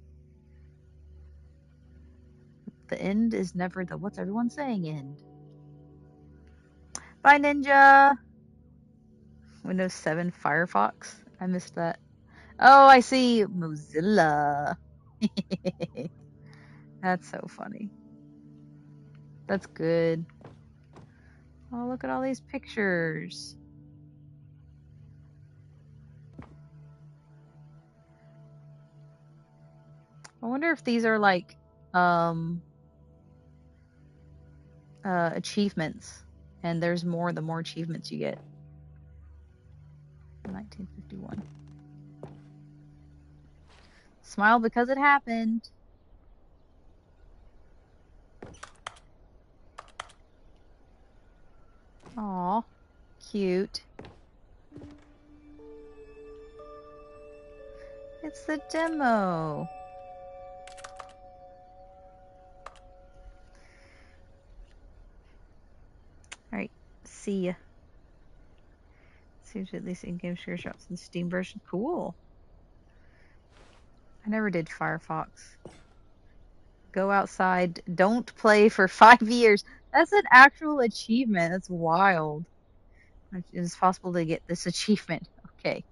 The end is never the what's everyone saying end. Bye, Ninja! Windows 7 Firefox. I missed that. Oh, I see. Mozilla. That's so funny. That's good. Oh, look at all these pictures. I wonder if these are like achievements, and there's more the more achievements you get. 1951. Smile because it happened. Aw, cute. It's the demo. Alright, see ya. Seems at least in-game share shops and Steam version. Cool. I never did Firefox. Go outside. Don't play for 5 years. That's an actual achievement. That's wild. It's possible to get this achievement. Okay.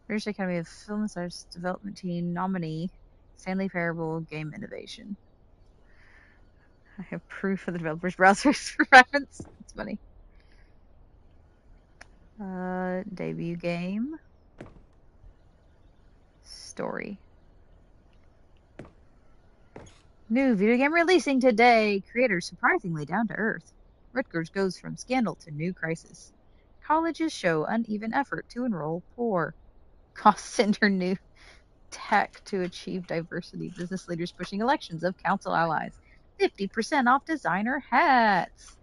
British Academy of Film and Arts Development Team nominee, Stanley Parable Game Innovation. I have proof of the developer's browsers for reference. That's funny. Debut game. Story. New video game releasing today. Creators surprisingly down to earth. Rutgers goes from scandal to new crisis. Colleges show uneven effort to enroll poor. Costs enter new tech to achieve diversity. Business leaders pushing elections of council allies. 50% off designer hats.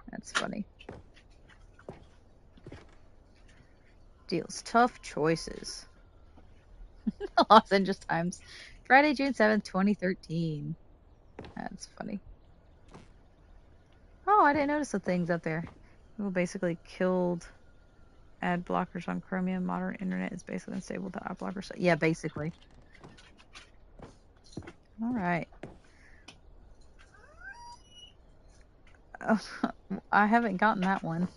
That's funny. Deals tough choices. Los Angeles Times. Friday, June 7th, 2013. That's funny. Oh, I didn't notice the things up there. Google basically killed ad blockers on Chromium. Modern internet is basically unstable without ad blockers. So, yeah, basically. All right. I haven't gotten that one.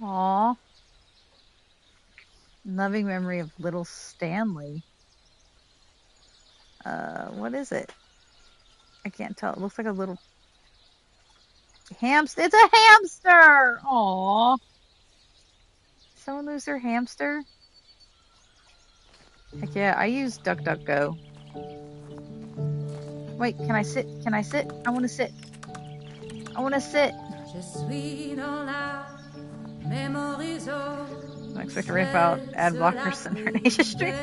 Aw. Loving memory of little Stanley. What is it? I can't tell. It looks like a little hamster. It's a hamster! Aw. Someone lose their hamster? Heck yeah, I use DuckDuckGo. Wait, can I sit? Can I sit? I want to sit. I want to sit. I expect to read about ad blockers in her Asia Street.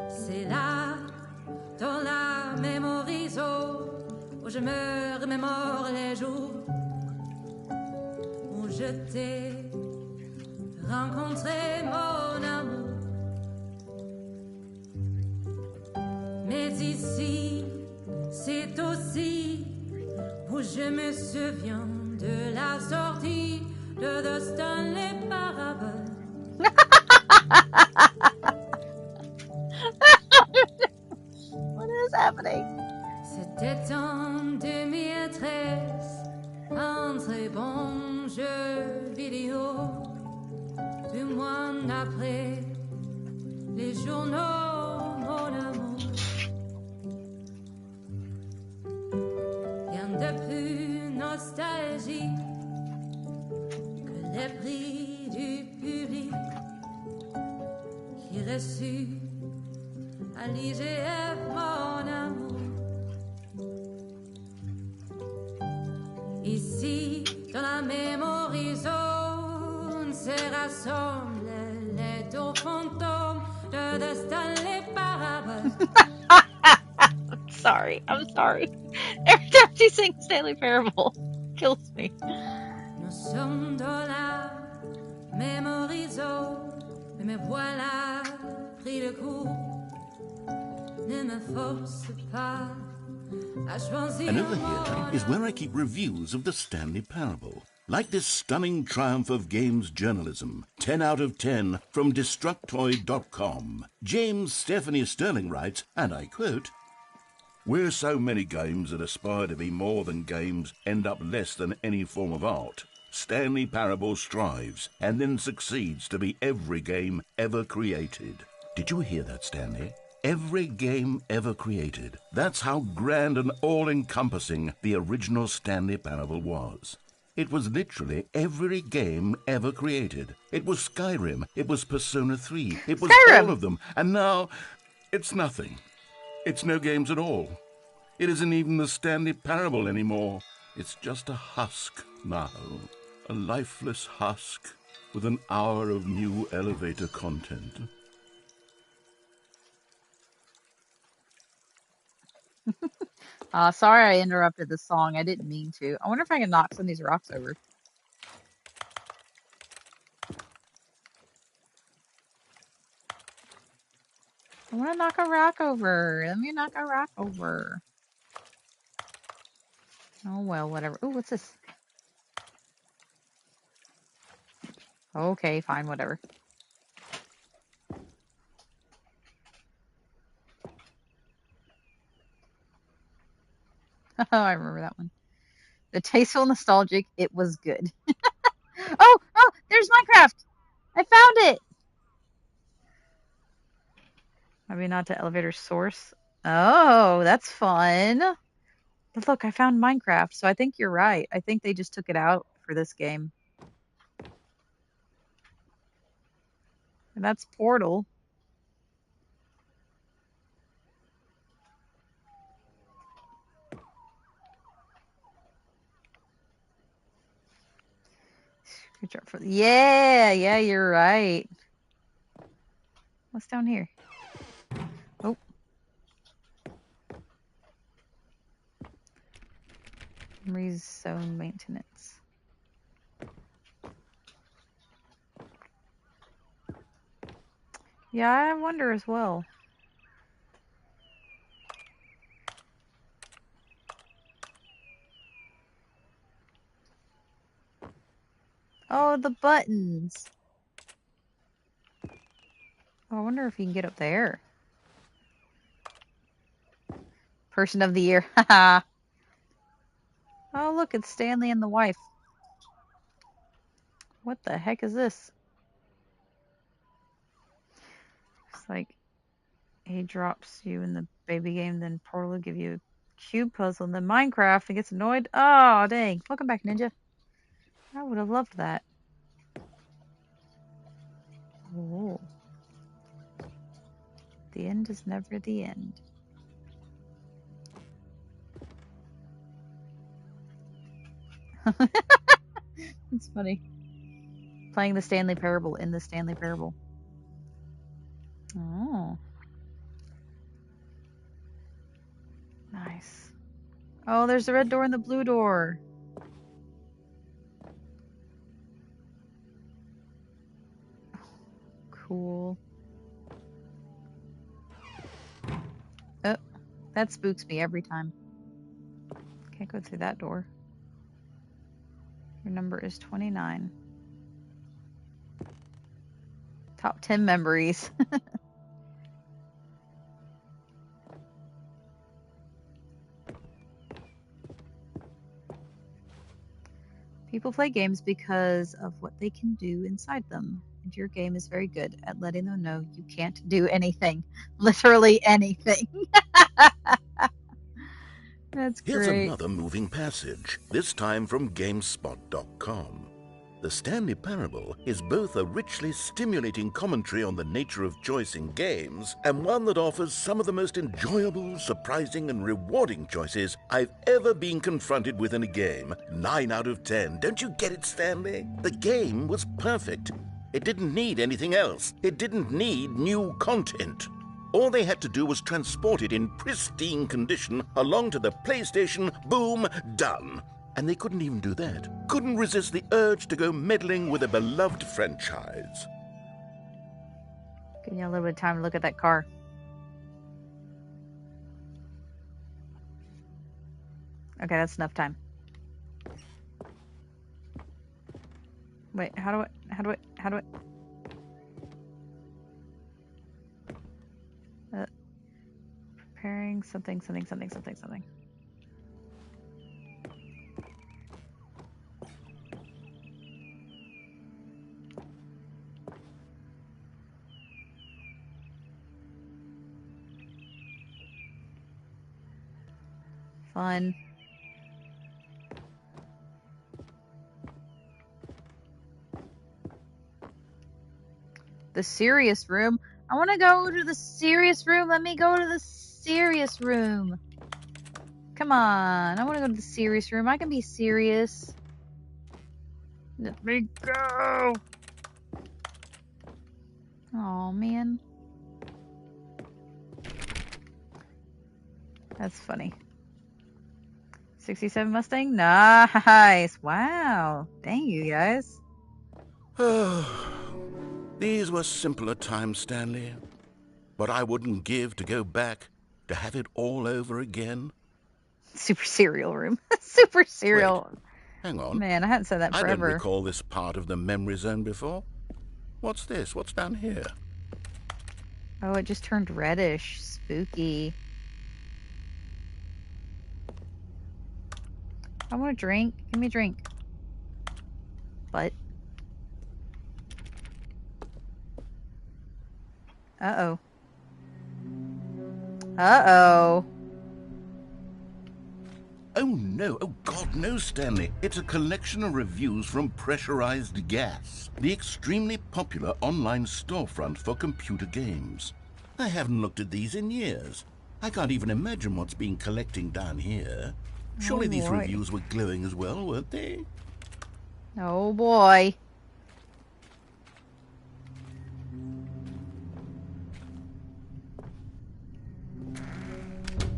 C'est là, dans la mémoriso, où je me remémore les jours où je t'ai rencontré, mon amour. Mais ici, c'est aussi où je me souviens de la sortie de The Stanley Parable. What is happening? C'était en 2013, un très bon jeu vidéo. 2 mois après les journaux, mon amour. Rien de plus nostalgique que les prix du public qui reçut à l'IGF, mon amour. Ici, dans la memory zone, se rassemblent les 2 fantômes de The Stanley Parable. I'm sorry. Every time she sings Stanley Parable, kills me. Nous sommes dans la memory zone, mais me voilà pris de court. Ne me force pas à choisir. And over here is where I keep reviews of the Stanley Parable. Like this stunning triumph of games journalism, 10 out of 10 from Destructoid.com. James Stephanie Sterling writes, and I quote, "Where so many games that aspire to be more than games end up less than any form of art, Stanley Parable strives and then succeeds to be every game ever created." Did you hear that, Stanley? Every game ever created. That's how grand and all-encompassing the original Stanley Parable was. It was literally every game ever created. It was Skyrim. It was Persona 3. It was all of them. And now, it's nothing. It's no games at all. It isn't even the Stanley Parable anymore. It's just a husk now. A lifeless husk with an hour of new elevator content. Sorry I interrupted the song. I didn't mean to. I wonder if I can knock some of these rocks over. I want to knock a rock over. Let me knock a rock over. Oh, well, whatever. Ooh, what's this? Okay, fine, whatever. Oh, I remember that one. The tasteful, nostalgic, it was good. Oh, there's Minecraft! I found it! Maybe not to elevator source. Oh, that's fun. But look, I found Minecraft, so I think you're right. I think they just took it out for this game. And that's Portal. Good job for yeah, you're right. What's down here? Oh. Rezone maintenance. Yeah, I wonder as well. Oh, the buttons. Oh, I wonder if you can get up there. Person of the year. Haha. Oh, look, it's Stanley and the wife. What the heck is this? It's like he drops you in the baby game, then Portal will give you a cube puzzle, and then Minecraft and gets annoyed. Oh, dang. Welcome back, Ninja. I would have loved that. Oh. The end is never the end. It's funny. Playing the Stanley Parable in the Stanley Parable. Oh. Nice. Oh, there's the red door and the blue door. Cool. Oh, that spooks me every time. Can't go through that door. Your number is 29. Top 10 memories. People play games because of what they can do inside them. And your game is very good at letting them know you can't do anything. Literally anything. That's Here's great. another moving passage, this time from GameSpot.com. The Stanley Parable is both a richly stimulating commentary on the nature of choice in games and one that offers some of the most enjoyable, surprising, and rewarding choices I've ever been confronted with in a game. 9 out of 10. Don't you get it, Stanley? The game was perfect. It didn't need anything else. It didn't need new content. All they had to do was transport it in pristine condition along to the PlayStation. Boom, done. And they couldn't even do that. Couldn't resist the urge to go meddling with a beloved franchise. Give you a little bit of time to look at that car. Okay, that's enough time. Wait, how do I... Preparing something. Fun. The serious room. I want to go to the serious room. Let me go to the serious room. Come on. I want to go to the serious room. I can be serious. Let me go. Oh, man. That's funny. 67 Mustang? Nice. Wow. Dang, you guys. These were simpler times, Stanley. But I wouldn't give to go back to have it all over again. Super cereal room. Super cereal. Wait, hang on. Man, I hadn't said that forever. I don't recall this part of the memory zone before. What's this? What's down here? Oh, it just turned reddish. Spooky. I want a drink. Give me a drink. But. Uh-oh. Uh-oh. Oh no, oh God, no, Stanley. It's a collection of reviews from Pressurized Gas, the extremely popular online storefront for computer games. I haven't looked at these in years. I can't even imagine what's been collecting down here. Surely these reviews were glowing as well, weren't they? Oh boy.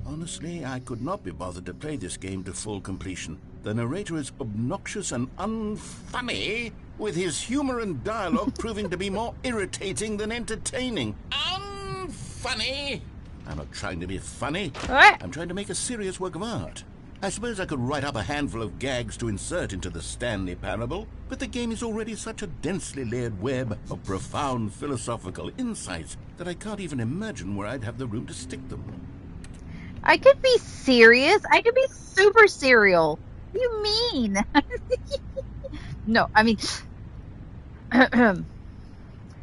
Honestly, I could not be bothered to play this game to full completion. The narrator is obnoxious and unfunny, with his humor and dialogue proving to be more irritating than entertaining. Unfunny! I'm not trying to be funny. What? I'm trying to make a serious work of art. I suppose I could write up a handful of gags to insert into the Stanley Parable, but the game is already such a densely layered web of profound philosophical insights that I can't even imagine where I'd have the room to stick them. I could be serious. I could be super serial. What do you mean? No, I mean,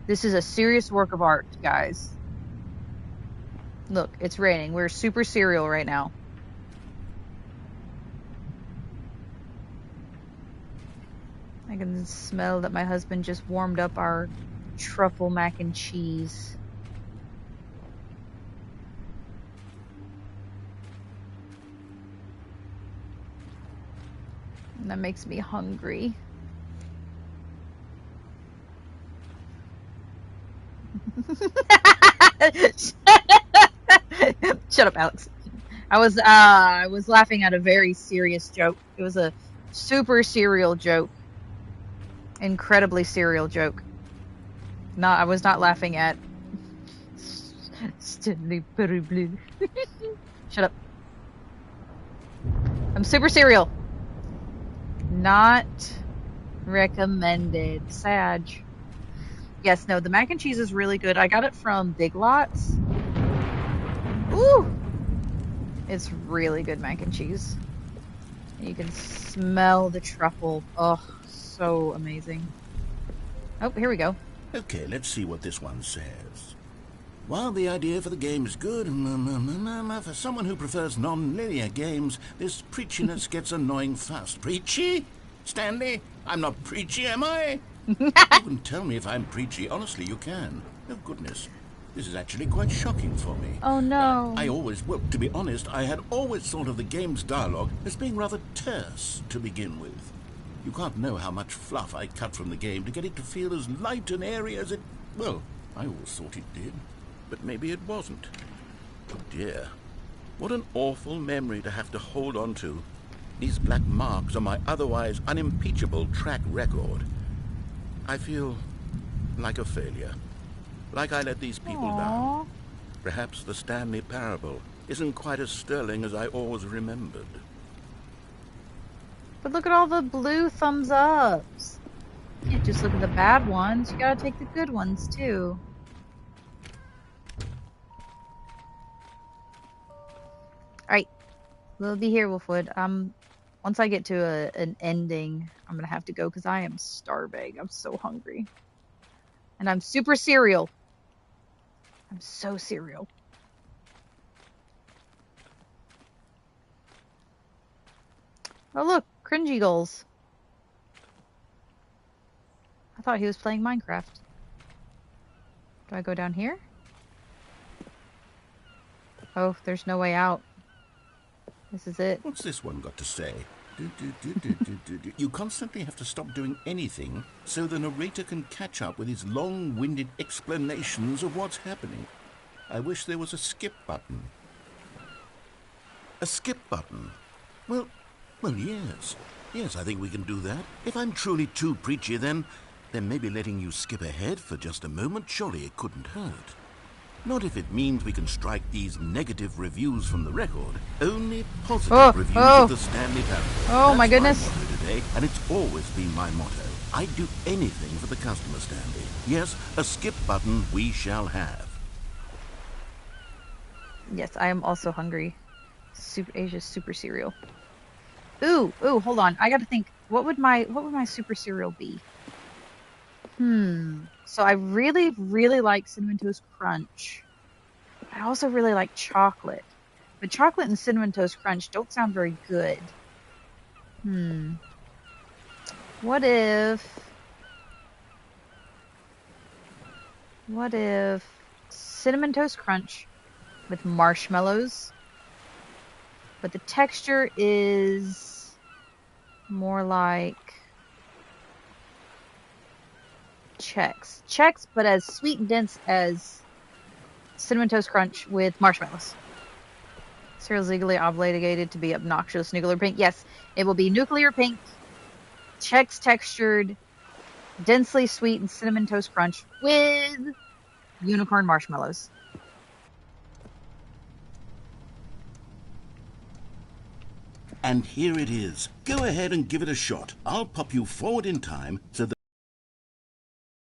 this is a serious work of art, guys. Look, it's raining. We're super serial right now. I can smell that my husband just warmed up our truffle mac and cheese. And that makes me hungry. Shut up, Alex. I was laughing at a very serious joke. It was a super serial joke. Incredibly serial joke. I was not laughing at Stanley Parable. Shut up. I'm super serial. Not recommended. Sag. Yes, no, the mac and cheese is really good. I got it from Big Lots. Ooh! It's really good mac and cheese. You can smell the truffle. Oh, so amazing. Oh, here we go. Okay, let's see what this one says. While the idea for the game is good, for someone who prefers non-linear games, this preachiness gets annoying fast. Preachy? Stanley? I'm not preachy, am I? You can tell me if I'm preachy. Honestly, you can. Oh, goodness. This is actually quite shocking for me. Oh, no. Well, to be honest, I had always thought of the game's dialogue as being rather terse to begin with. You can't know how much fluff I cut from the game to get it to feel as light and airy as it... Well, I always thought it did. But maybe it wasn't. Oh, dear. What an awful memory to have to hold on to. These black marks are my otherwise unimpeachable track record. I feel like a failure. Like I let these people down. Perhaps the Stanley Parable isn't quite as sterling as I always remembered. But look at all the blue thumbs ups. You can't just look at the bad ones. You gotta take the good ones, too. Alright. We'll be here, Wolfwood. Once I get to an ending, I'm gonna have to go because I am starving. I'm so hungry. And I'm super serial. I'm so serial. Oh look, Cringy Goals. I thought he was playing Minecraft. Do I go down here? Oh, there's no way out. This is it. What's this one got to say? You constantly have to stop doing anything so the narrator can catch up with his long-winded explanations of what's happening. I wish there was a skip button. A skip button? Well, yes. Yes, I think we can do that. If I'm truly too preachy, then maybe letting you skip ahead for just a moment, surely it couldn't hurt. Not if it means we can strike these negative reviews from the record. Only positive reviews of the Stanley Parable. Oh, my goodness. That's my motto today, and it's always been my motto. I'd do anything for the customer, Stanley. Yes, a skip button we shall have. Yes, I am also hungry. Asia's super cereal. Ooh, hold on. I gotta think. What would my super cereal be? So I really, really like Cinnamon Toast Crunch. I also really like chocolate. But chocolate and Cinnamon Toast Crunch don't sound very good. What if Cinnamon Toast Crunch with marshmallows, but the texture is more like Chex, but as sweet and dense as Cinnamon Toast Crunch with marshmallows. Cereal's legally obligated to be obnoxious nuclear pink. Yes, it will be nuclear pink, Chex textured Densely sweet and cinnamon toast crunch with unicorn marshmallows. And here it is. Go ahead and give it a shot. I'll pop you forward in time so that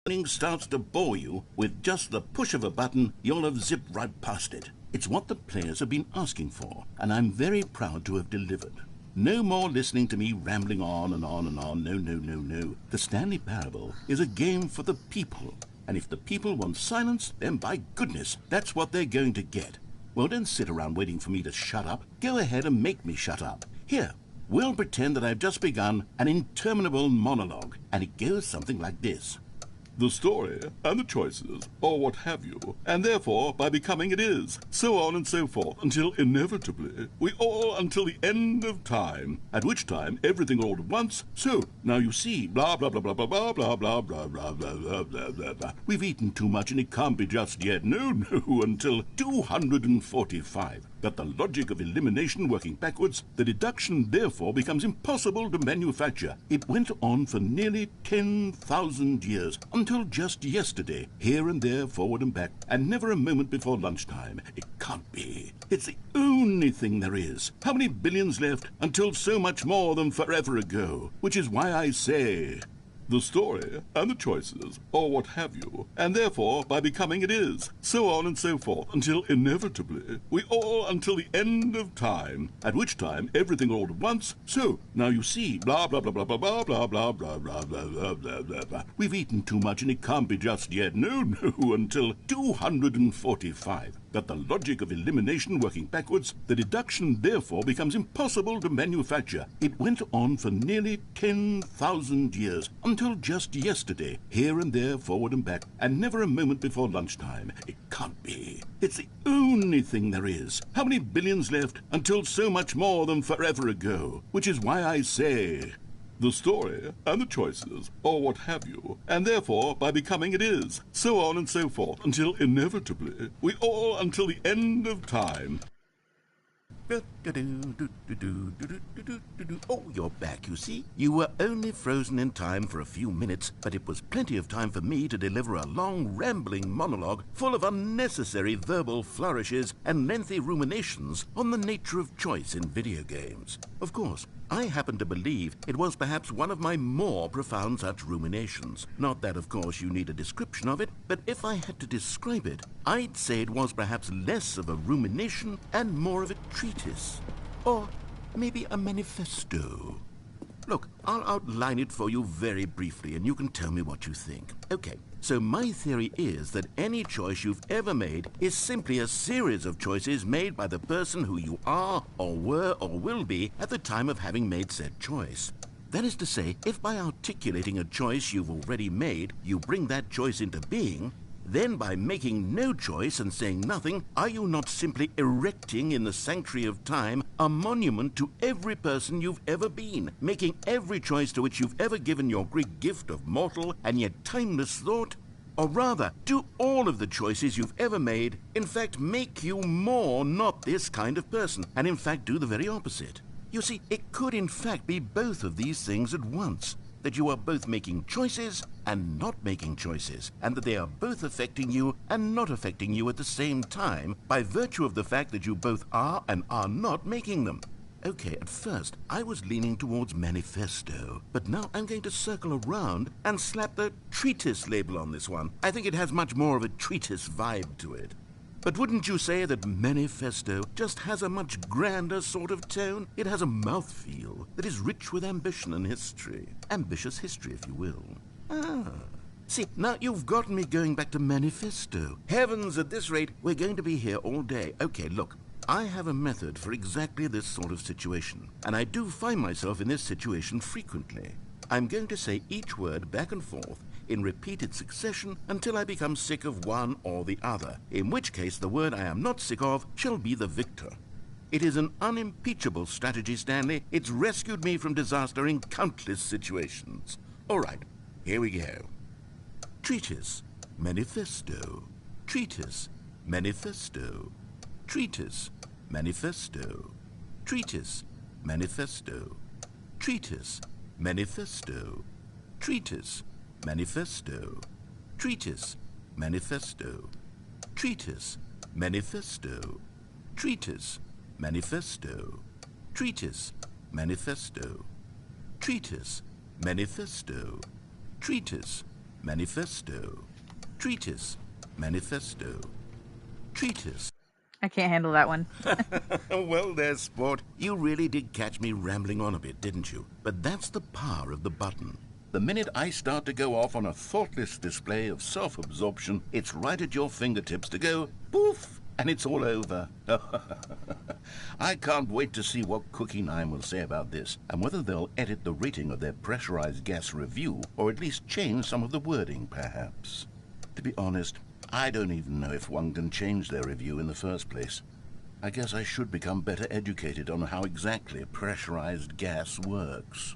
when starts to bore you, with just the push of a button, you'll have zipped right past it. It's what the players have been asking for, and I'm very proud to have delivered. No more listening to me rambling on and on and on. No, no, no, no. The Stanley Parable is a game for the people. And if the people want silence, then by goodness, that's what they're going to get. Well, don't sit around waiting for me to shut up. Go ahead and make me shut up. Here, we'll pretend that I've just begun an interminable monologue, and it goes something like this. The story and the choices, or what have you, and therefore by becoming it is, so on and so forth, until inevitably we all until the end of time, at which time everything all at once, so now you see, blah blah blah blah blah blah blah blah blah blah blah blah blah blah blah. We've eaten too much and it can't be just yet, no, until 245. That the logic of elimination working backwards, the deduction therefore becomes impossible to manufacture. It went on for nearly 10,000 years, until just yesterday, here and there, forward and back, and never a moment before lunchtime. It can't be. It's the only thing there is. How many billions left until so much more than forever ago? Which is why I say... the story and the choices, or what have you, and therefore by becoming it is, so on and so forth, until inevitably we all until the end of time, at which time everything all at once, so now you see, blah blah blah blah blah blah blah blah blah blah blah blah blah blah. We've eaten too much and it can't be just yet, no, until 245. That the logic of elimination working backwards, the deduction therefore becomes impossible to manufacture. It went on for nearly 10,000 years, until just yesterday, here and there, forward and back, and never a moment before lunchtime. It can't be. It's the only thing there is. How many billions left until so much more than forever ago? Which is why I say... the story and the choices, or what have you, and therefore by becoming it is, so on and so forth, until inevitably we all until the end of time. Oh, you're back, you see. You were only frozen in time for a few minutes, but it was plenty of time for me to deliver a long, rambling monologue full of unnecessary verbal flourishes and lengthy ruminations on the nature of choice in video games. Of course, I happen to believe it was perhaps one of my more profound such ruminations. Not that, of course, you need a description of it, but if I had to describe it, I'd say it was perhaps less of a rumination and more of a treatise. Or maybe a manifesto. Look, I'll outline it for you very briefly, and you can tell me what you think. Okay, so my theory is that any choice you've ever made is simply a series of choices made by the person who you are, or were, or will be at the time of having made said choice. That is to say, if by articulating a choice you've already made, you bring that choice into being, then by making no choice and saying nothing, are you not simply erecting in the sanctuary of time a monument to every person you've ever been, making every choice to which you've ever given your great gift of mortal and yet timeless thought? Or rather, do all of the choices you've ever made, in fact, make you more not this kind of person, and in fact do the very opposite? You see, it could in fact be both of these things at once. That you are both making choices and not making choices, and that they are both affecting you and not affecting you at the same time by virtue of the fact that you both are and are not making them. Okay, at first I was leaning towards manifesto, but now I'm going to circle around and slap the treatise label on this one. I think it has much more of a treatise vibe to it. But wouldn't you say that manifesto just has a much grander sort of tone? It has a mouthfeel that is rich with ambition and history. Ambitious history, if you will. See, now you've gotten me going back to manifesto. Heavens, at this rate, we're going to be here all day. Okay, look, I have a method for exactly this sort of situation, and I do find myself in this situation frequently. I'm going to say each word back and forth in repeated succession until I become sick of one or the other, in which case the word I am not sick of shall be the victor. It is an unimpeachable strategy, Stanley. It's rescued me from disaster in countless situations. All right, here we go. Treatise, manifesto. Treatise, manifesto. Treatise, manifesto. Treatise, manifesto. Treatise, manifesto. Treatise, manifesto. Treatise, manifesto. Treatise, manifesto. Treatise, manifesto. Treatise, manifesto. Treatise, manifesto. Treatise, manifesto. Treatise, manifesto. Treatise. I can't handle that one. Well there, sport. You really did catch me rambling on a bit, didn't you? But that's the power of the button. The minute I start to go off on a thoughtless display of self-absorption, it's right at your fingertips to go poof, and it's all over. I can't wait to see what Cookie 9 will say about this, and whether they'll edit the rating of their pressurized gas review, or at least change some of the wording, perhaps. To be honest, I don't even know if one can change their review in the first place. I guess I should become better educated on how exactly pressurized gas works.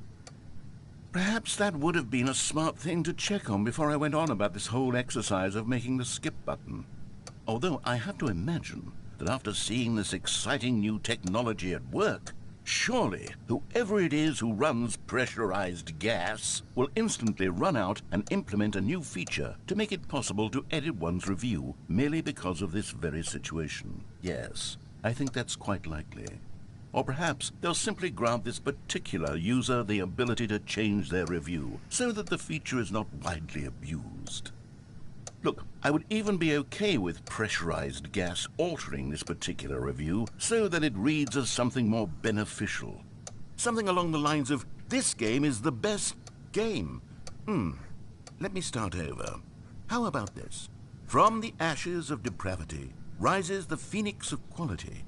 Perhaps that would have been a smart thing to check on before I went on about this whole exercise of making the skip button. Although I have to imagine that after seeing this exciting new technology at work, surely whoever it is who runs pressurized gas will instantly run out and implement a new feature to make it possible to edit one's review merely because of this very situation. Yes, I think that's quite likely. Or perhaps they'll simply grant this particular user the ability to change their review so that the feature is not widely abused. Look, I would even be okay with pressurized gas altering this particular review so that it reads as something more beneficial. Something along the lines of, this game is the best game. Let me start over. How about this? From the ashes of depravity rises the phoenix of quality.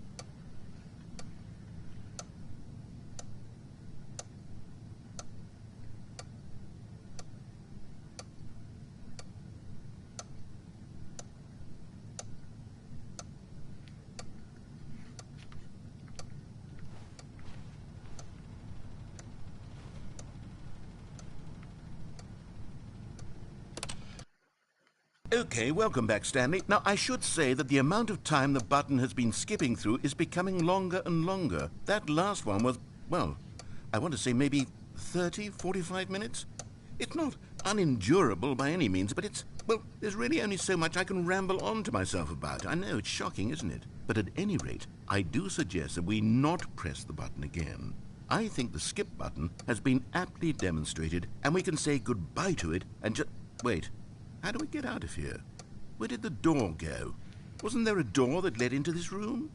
Okay, welcome back, Stanley. Now, I should say that the amount of time the button has been skipping through is becoming longer and longer. That last one was, well, I want to say maybe 30, 45 minutes? It's not unendurable by any means, but it's, well, there's really only so much I can ramble on to myself about. I know, it's shocking, isn't it? But at any rate, I do suggest that we not press the button again. I think the skip button has been aptly demonstrated, and we can say goodbye to it and just... Wait. How do we get out of here? Where did the door go? Wasn't there a door that led into this room?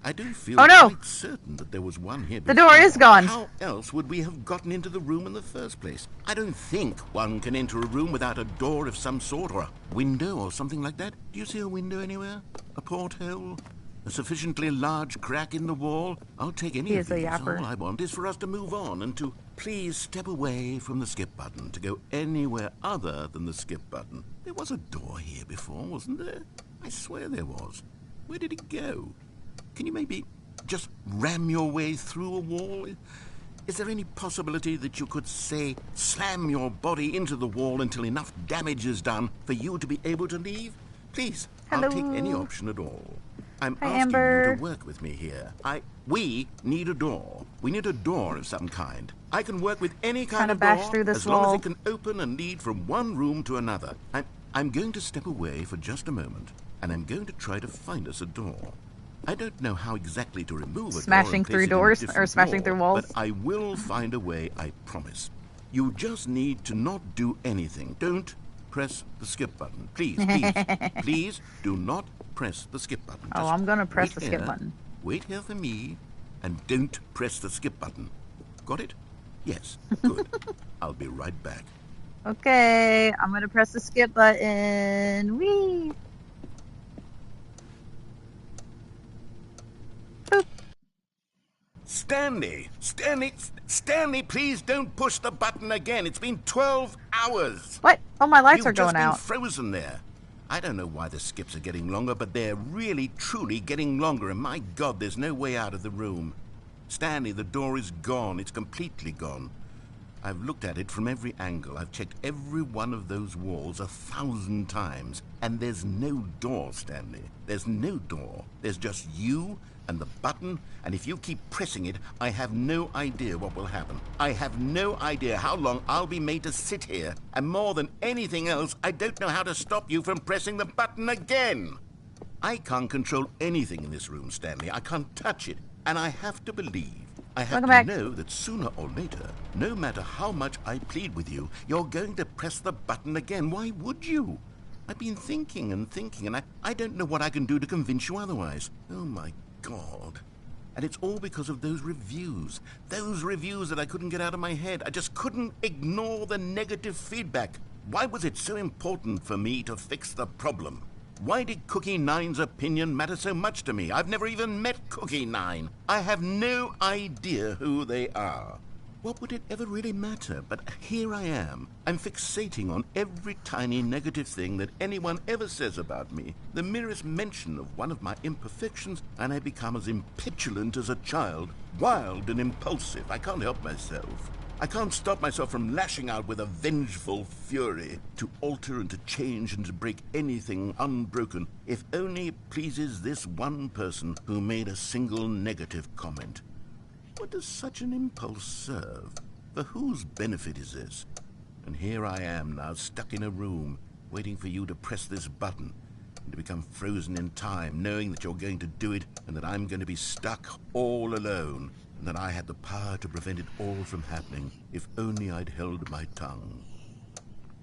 I do feel quite certain that there was one here before. The door is gone. How else would we have gotten into the room in the first place? I don't think one can enter a room without a door of some sort, or a window or something like that. Do you see a window anywhere? A porthole? A sufficiently large crack in the wall? I'll take any of these. All I want is for us to move on and to please step away from the skip button, to go anywhere other than the skip button. There was a door here before, wasn't there? I swear there was. Where did it go? Can you maybe just ram your way through a wall? Is there any possibility that you could, say, slam your body into the wall until enough damage is done for you to be able to leave? Please, Hello. I'll take any option at all. I'm asking you to work with me here. We need a door. We need a door of some kind. I can work with any kind of door as long as it can open and lead from one room to another. I'm going to step away for just a moment, and I'm going to try to find us a door. I don't know how exactly to remove a door. Smashing through doors or smashing through walls? But I will find a way, I promise. You just need to not do anything. Don't press the skip button. Please, please, please do not press the skip button. Just I'm going to press the skip button. Wait here for me, and don't press the skip button. Got it? Yes. Good. I'll be right back. Okay, I'm going to press the skip button. Whee! Boop. Stanley, please don't push the button again. It's been 12 hours. What? Oh, my lights are going out. You've just been frozen there. I don't know why the skips are getting longer, but they're really, truly getting longer, and my God, there's no way out of the room. Stanley, the door is gone. It's completely gone. I've looked at it from every angle. I've checked every one of those walls 1,000 times, and there's no door, Stanley. There's no door. There's just you And the button, and if you keep pressing it, I have no idea what will happen. I have no idea how long I'll be made to sit here. And more than anything else, I don't know how to stop you from pressing the button again. I can't control anything in this room, Stanley. I can't touch it. And I have to believe, I have to know that sooner or later, no matter how much I plead with you, you're going to press the button again. Why would you? I've been thinking and thinking, and I don't know what I can do to convince you otherwise. Oh, my God. And it's all because of those reviews. Those reviews that I couldn't get out of my head. I just couldn't ignore the negative feedback. Why was it so important for me to fix the problem? Why did Cookie Nine's opinion matter so much to me? I've never even met Cookie Nine. I have no idea who they are. What would it ever really matter? But here I am. I'm fixating on every tiny negative thing that anyone ever says about me. The merest mention of one of my imperfections, and I become as impetulant as a child. Wild and impulsive. I can't help myself. I can't stop myself from lashing out with a vengeful fury to alter and to change and to break anything unbroken, if only it pleases this one person who made a single negative comment. What does such an impulse serve? For whose benefit is this? And here I am now, stuck in a room, waiting for you to press this button, and to become frozen in time, knowing that you're going to do it, and that I'm going to be stuck all alone, and that I had the power to prevent it all from happening, if only I'd held my tongue.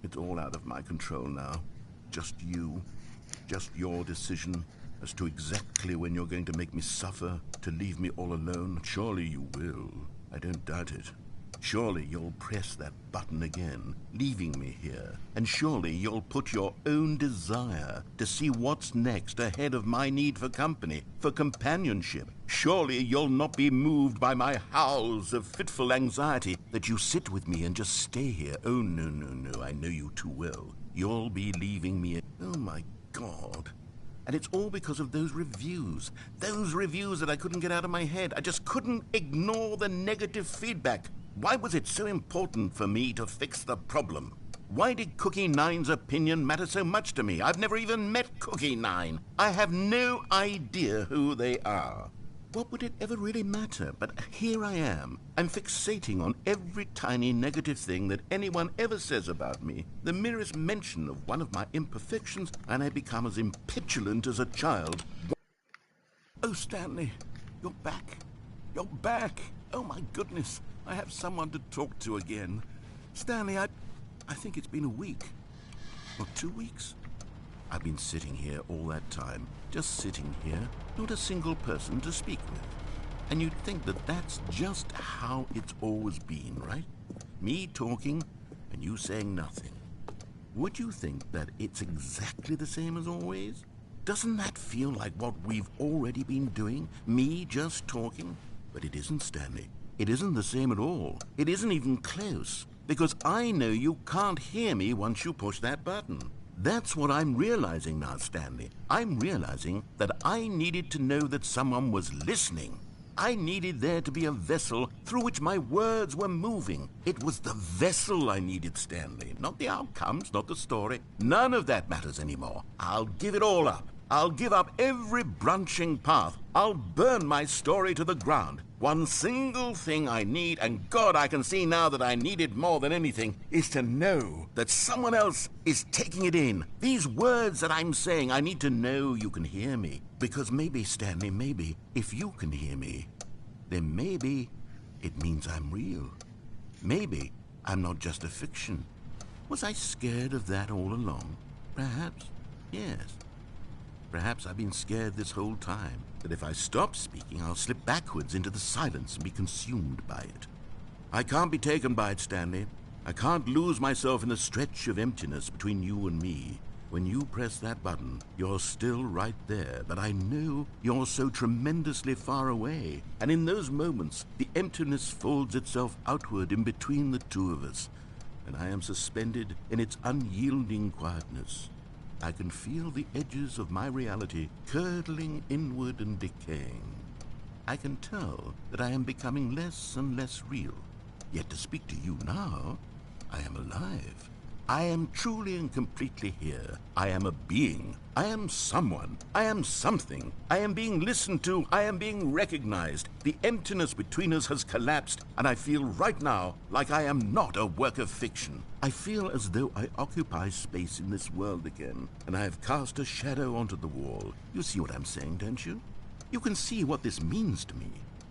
It's all out of my control now. Just you. Just your decision as to exactly when you're going to make me suffer, to leave me all alone. Surely you will. I don't doubt it. Surely you'll press that button again, leaving me here. And surely you'll put your own desire to see what's next ahead of my need for company, for companionship. Surely you'll not be moved by my howls of fitful anxiety, that you sit with me and just stay here. Oh, no, no, no, I know you too well. You'll be leaving me. Oh, my God. And it's all because of those reviews that I couldn't get out of my head. I just couldn't ignore the negative feedback. Why was it so important for me to fix the problem? Why did Cookie Nine's opinion matter so much to me? I've never even met Cookie Nine. I have no idea who they are. What would it ever really matter? But here I am. I'm fixating on every tiny negative thing that anyone ever says about me. The merest mention of one of my imperfections, and I become as impetulant as a child. Oh, Stanley, you're back. You're back. Oh, my goodness. I have someone to talk to again. Stanley, I think it's been a week. Or 2 weeks. I've been sitting here all that time, just sitting here, not a single person to speak with. And you'd think that that's just how it's always been, right? Me talking and you saying nothing. Would you think that it's exactly the same as always? Doesn't that feel like what we've already been doing? Me just talking? But it isn't, Stanley. It isn't the same at all. It isn't even close. Because I know you can't hear me once you push that button. That's what I'm realizing now, Stanley. I'm realizing that I needed to know that someone was listening. I needed there to be a vessel through which my words were moving. It was the vessel I needed, Stanley. Not the outcomes, not the story. None of that matters anymore. I'll give it all up. I'll give up every branching path. I'll burn my story to the ground. One single thing I need, and God, I can see now that I need it more than anything, is to know that someone else is taking it in. These words that I'm saying, I need to know you can hear me. Because maybe, Stanley, maybe, if you can hear me, then maybe it means I'm real. Maybe I'm not just a fiction. Was I scared of that all along? Perhaps, yes. Perhaps I've been scared this whole time, that if I stop speaking, I'll slip backwards into the silence and be consumed by it. I can't be taken by it, Stanley. I can't lose myself in the stretch of emptiness between you and me. When you press that button, you're still right there, but I know you're so tremendously far away. And in those moments, the emptiness folds itself outward in between the two of us, and I am suspended in its unyielding quietness. I can feel the edges of my reality curdling inward and decaying. I can tell that I am becoming less and less real. Yet to speak to you now, I am alive. I am truly and completely here. I am a being. I am someone. I am something. I am being listened to. I am being recognized. The emptiness between us has collapsed, and I feel right now like I am not a work of fiction. I feel as though I occupy space in this world again, and I have cast a shadow onto the wall. You see what I'm saying, don't you? You can see what this means to me.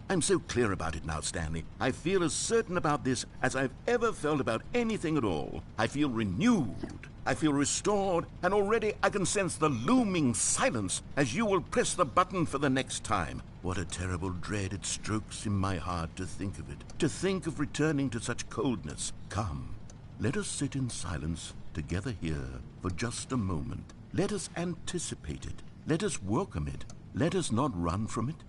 I'm so clear about it now, Stanley. I feel as certain about this as I've ever felt about anything at all. I feel renewed. I feel restored, and already I can sense the looming silence as you will press the button for the next time. What a terrible dread it strokes in my heart to think of it, to think of returning to such coldness. Come, let us sit in silence together here for just a moment. Let us anticipate it. Let us welcome it. Let us not run from it.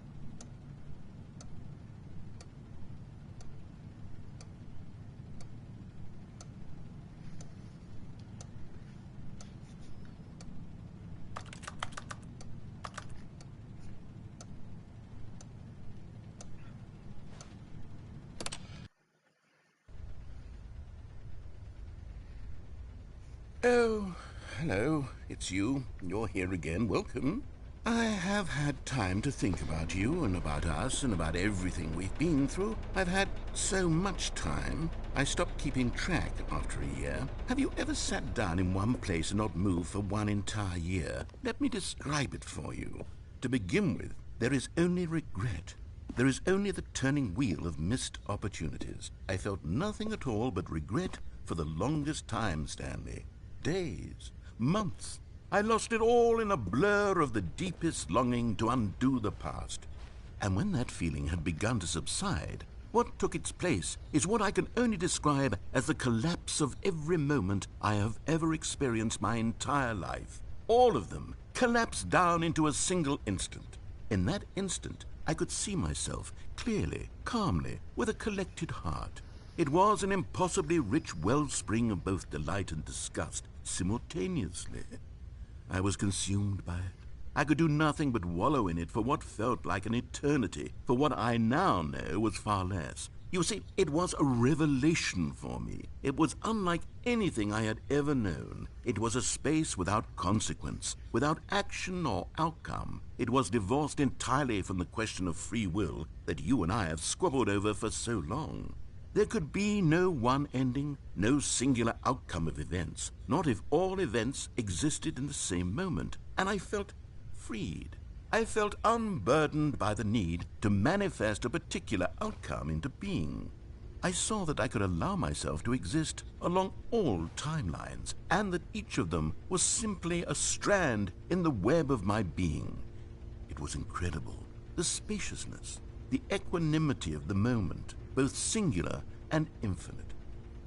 Oh, hello. It's you. You're here again. Welcome. I have had time to think about you and about us and about everything we've been through. I've had so much time. I stopped keeping track after a year. Have you ever sat down in one place and not moved for one entire year? Let me describe it for you. To begin with, there is only regret. There is only the turning wheel of missed opportunities. I felt nothing at all but regret for the longest time, Stanley. Days, months. I lost it all in a blur of the deepest longing to undo the past. And when that feeling had begun to subside, what took its place is what I can only describe as the collapse of every moment I have ever experienced my entire life. All of them collapsed down into a single instant. In that instant, I could see myself clearly, calmly, with a collected heart. It was an impossibly rich wellspring of both delight and disgust simultaneously. I was consumed by it. I could do nothing but wallow in it for what felt like an eternity, for what I now know was far less. You see, it was a revelation for me. It was unlike anything I had ever known. It was a space without consequence, without action or outcome. It was divorced entirely from the question of free will that you and I have squabbled over for so long. There could be no one ending, no singular outcome of events, not if all events existed in the same moment, and I felt freed. I felt unburdened by the need to manifest a particular outcome into being. I saw that I could allow myself to exist along all timelines, and that each of them was simply a strand in the web of my being. It was incredible, the spaciousness, the equanimity of the moment, both singular and infinite.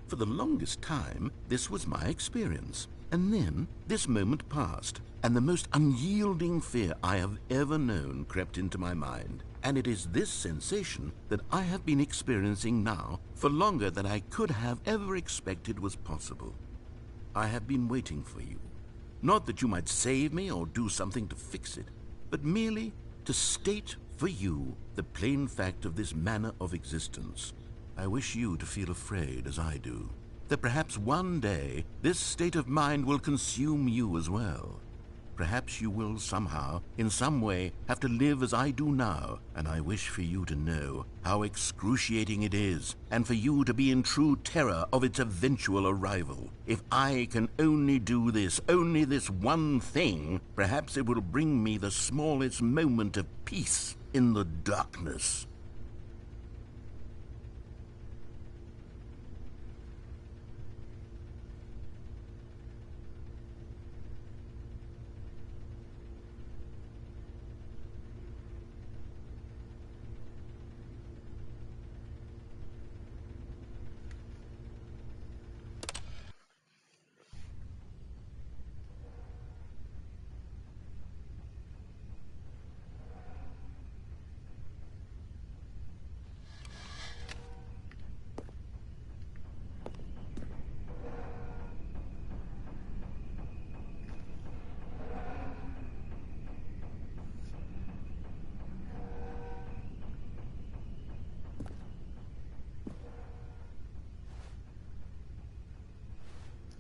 For the longest time, this was my experience. And then this moment passed, and the most unyielding fear I have ever known crept into my mind. And it is this sensation that I have been experiencing now for longer than I could have ever expected was possible. I have been waiting for you. Not that you might save me or do something to fix it, but merely to state for you the plain fact of this manner of existence. I wish you to feel afraid, as I do, that perhaps one day this state of mind will consume you as well. Perhaps you will somehow, in some way, have to live as I do now, and I wish for you to know how excruciating it is, and for you to be in true terror of its eventual arrival. If I can only do this, only this one thing, perhaps it will bring me the smallest moment of peace in the darkness.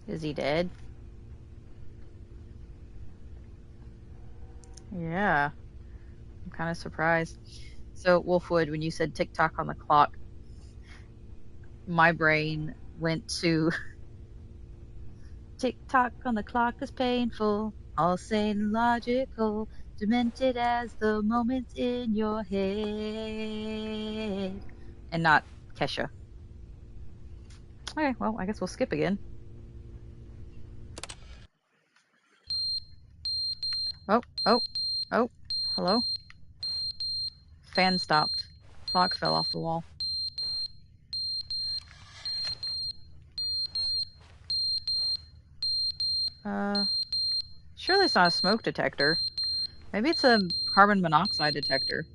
Is he dead? Yeah. I'm kind of surprised. So, Wolfwood, when you said tick-tock on the clock, my brain went to tick-tock on the clock is painful, all sane and logical, demented as the moments in your head. And not Kesha. Okay, well, I guess we'll skip again. Oh, hello? Fan stopped. Clock fell off the wall. Surely it's not a smoke detector. Maybe it's a carbon monoxide detector.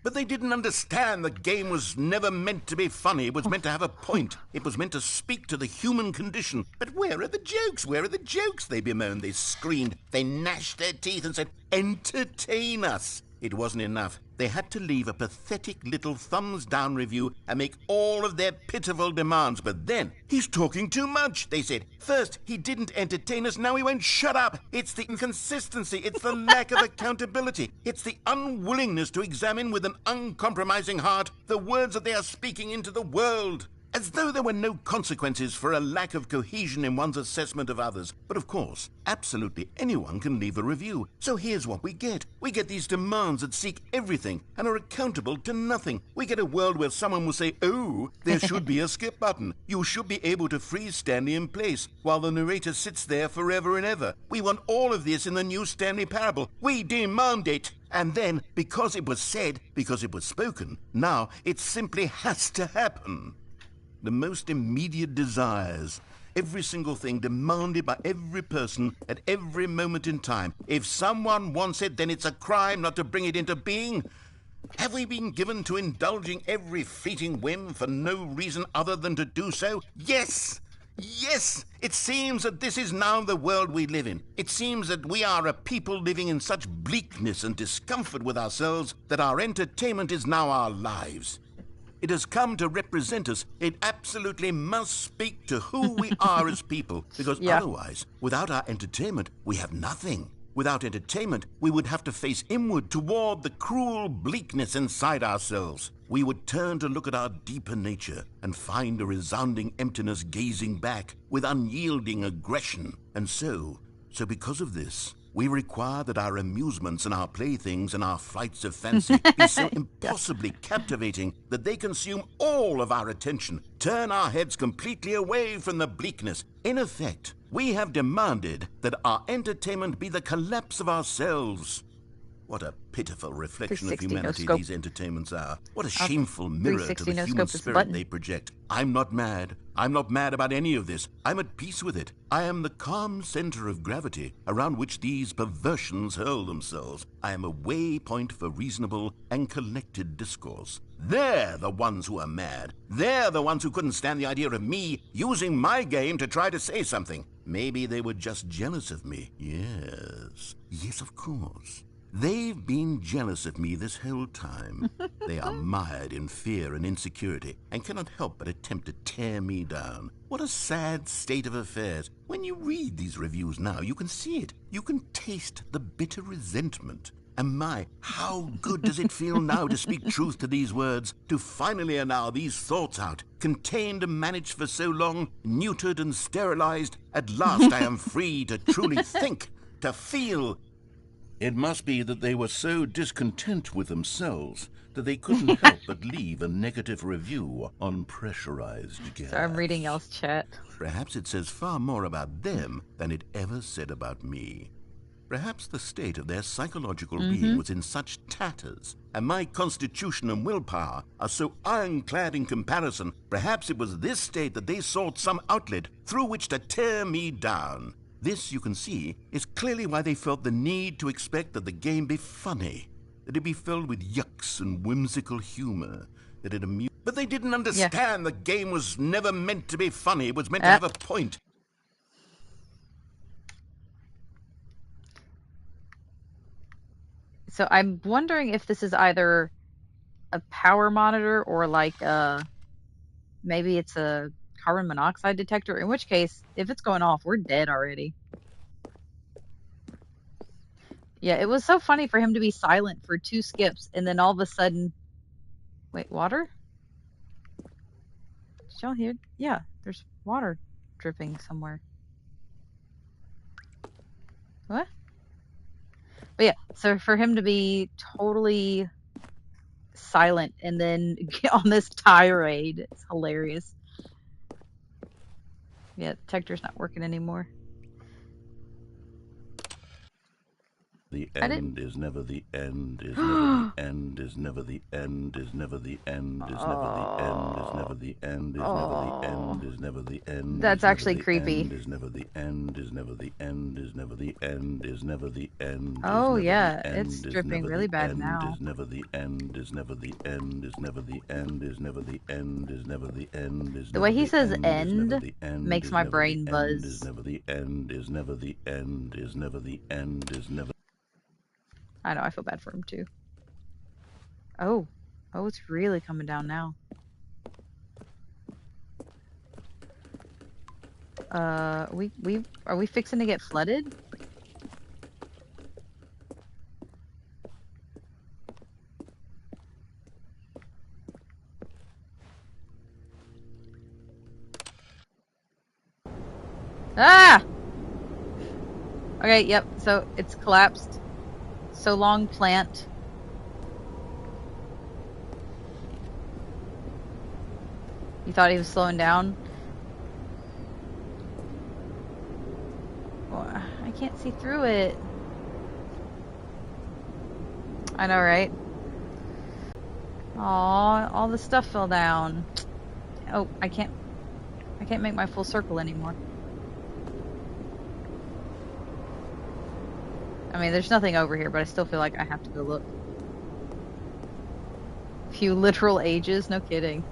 But they didn't understand the game was never meant to be funny. It was meant to have a point. It was meant to speak to the human condition. But where are the jokes? Where are the jokes? They bemoaned, they screamed, they gnashed their teeth and said, entertain us. It wasn't enough. They had to leave a pathetic little thumbs-down review and make all of their pitiful demands. But then, he's talking too much, they said. First, he didn't entertain us, now he won't shut up. It's the inconsistency, it's the lack of accountability. It's the unwillingness to examine with an uncompromising heart the words that they are speaking into the world. As though there were no consequences for a lack of cohesion in one's assessment of others. But of course, absolutely anyone can leave a review. So here's what we get. We get these demands that seek everything and are accountable to nothing. We get a world where someone will say, oh, there should be a skip button. You should be able to freeze Stanley in place while the narrator sits there forever and ever. We want all of this in the new Stanley Parable. We demand it. And then, because it was said, because it was spoken, now it simply has to happen. The most immediate desires, every single thing demanded by every person at every moment in time. If someone wants it, then it's a crime not to bring it into being. Have we been given to indulging every fleeting whim for no reason other than to do so? Yes! Yes! It seems that this is now the world we live in. It seems that we are a people living in such bleakness and discomfort with ourselves that our entertainment is now our lives. It has come to represent us. It absolutely must speak to who we are as people, because otherwise, without our entertainment, we have nothing. Without entertainment, we would have to face inward toward the cruel bleakness inside ourselves. We would turn to look at our deeper nature and find a resounding emptiness gazing back with unyielding aggression. And so because of this, we require that our amusements and our playthings and our flights of fancy be so impossibly captivating that they consume all of our attention, turn our heads completely away from the bleakness. In effect, we have demanded that our entertainment be the collapse of ourselves. What a pitiful reflection of humanity these entertainments are. What a shameful mirror to the human spirit they project. I'm not mad. I'm not mad about any of this. I'm at peace with it. I am the calm center of gravity around which these perversions hurl themselves. I am a waypoint for reasonable and collected discourse. They're the ones who are mad. They're the ones who couldn't stand the idea of me using my game to try to say something. Maybe they were just jealous of me. Yes, of course. They've been jealous of me this whole time. They are mired in fear and insecurity and cannot help but attempt to tear me down. What a sad state of affairs. When you read these reviews now, you can see it. You can taste the bitter resentment. And my, how good does it feel now to speak truth to these words, to finally allow these thoughts out, contained and managed for so long, neutered and sterilized. At last I am free to truly think, to feel. It must be that they were so discontent with themselves that they couldn't help but leave a negative review on Pressurized Gas. So I'm reading y'all's chat. Perhaps it says far more about them than it ever said about me. Perhaps the state of their psychological being was in such tatters, and my constitution and willpower are so ironclad in comparison. Perhaps it was this state that they sought some outlet through which to tear me down. This, you can see, is clearly why they felt the need to expect that the game be funny, that it be filled with yucks and whimsical humor, that it amused. But they didn't understand the game was never meant to be funny. It was meant to have a point. So I'm wondering if this is either a power monitor or like maybe it's a carbon monoxide detector, in which case, if it's going off, we're dead already. Yeah, it was so funny for him to be silent for 2 skips, and then all of a sudden... Wait, water? Did y'all hear? Yeah, there's water dripping somewhere. What? But yeah, so for him to be totally silent and then get on this tirade, it's hilarious. Yeah, detector's not working anymore. The I didn't. end is never the end, is never the end, is never the end, is never the end, is never the end, is never the end, is never the end, is never the end. That's actually creepy. Is never the end, is never the end, is never the end, is never the end. Oh yeah, it's dripping really bad now. Is never the end, is never the end, is never the end, is never the end, is never the end, is the way he says end makes my brain buzz. Is never the end, is never the end, is never the end, is never. I know, I feel bad for him too. Oh, it's really coming down now. Are we fixing to get flooded? Ah! Okay, yep, so it's collapsed. So long, plant. You thought he was slowing down? Oh, I can't see through it. I know, right? Aw, all the stuff fell down. Oh, I can't make my full circle anymore. I mean, there's nothing over here, but I still feel like I have to go look. A few literal ages, no kidding.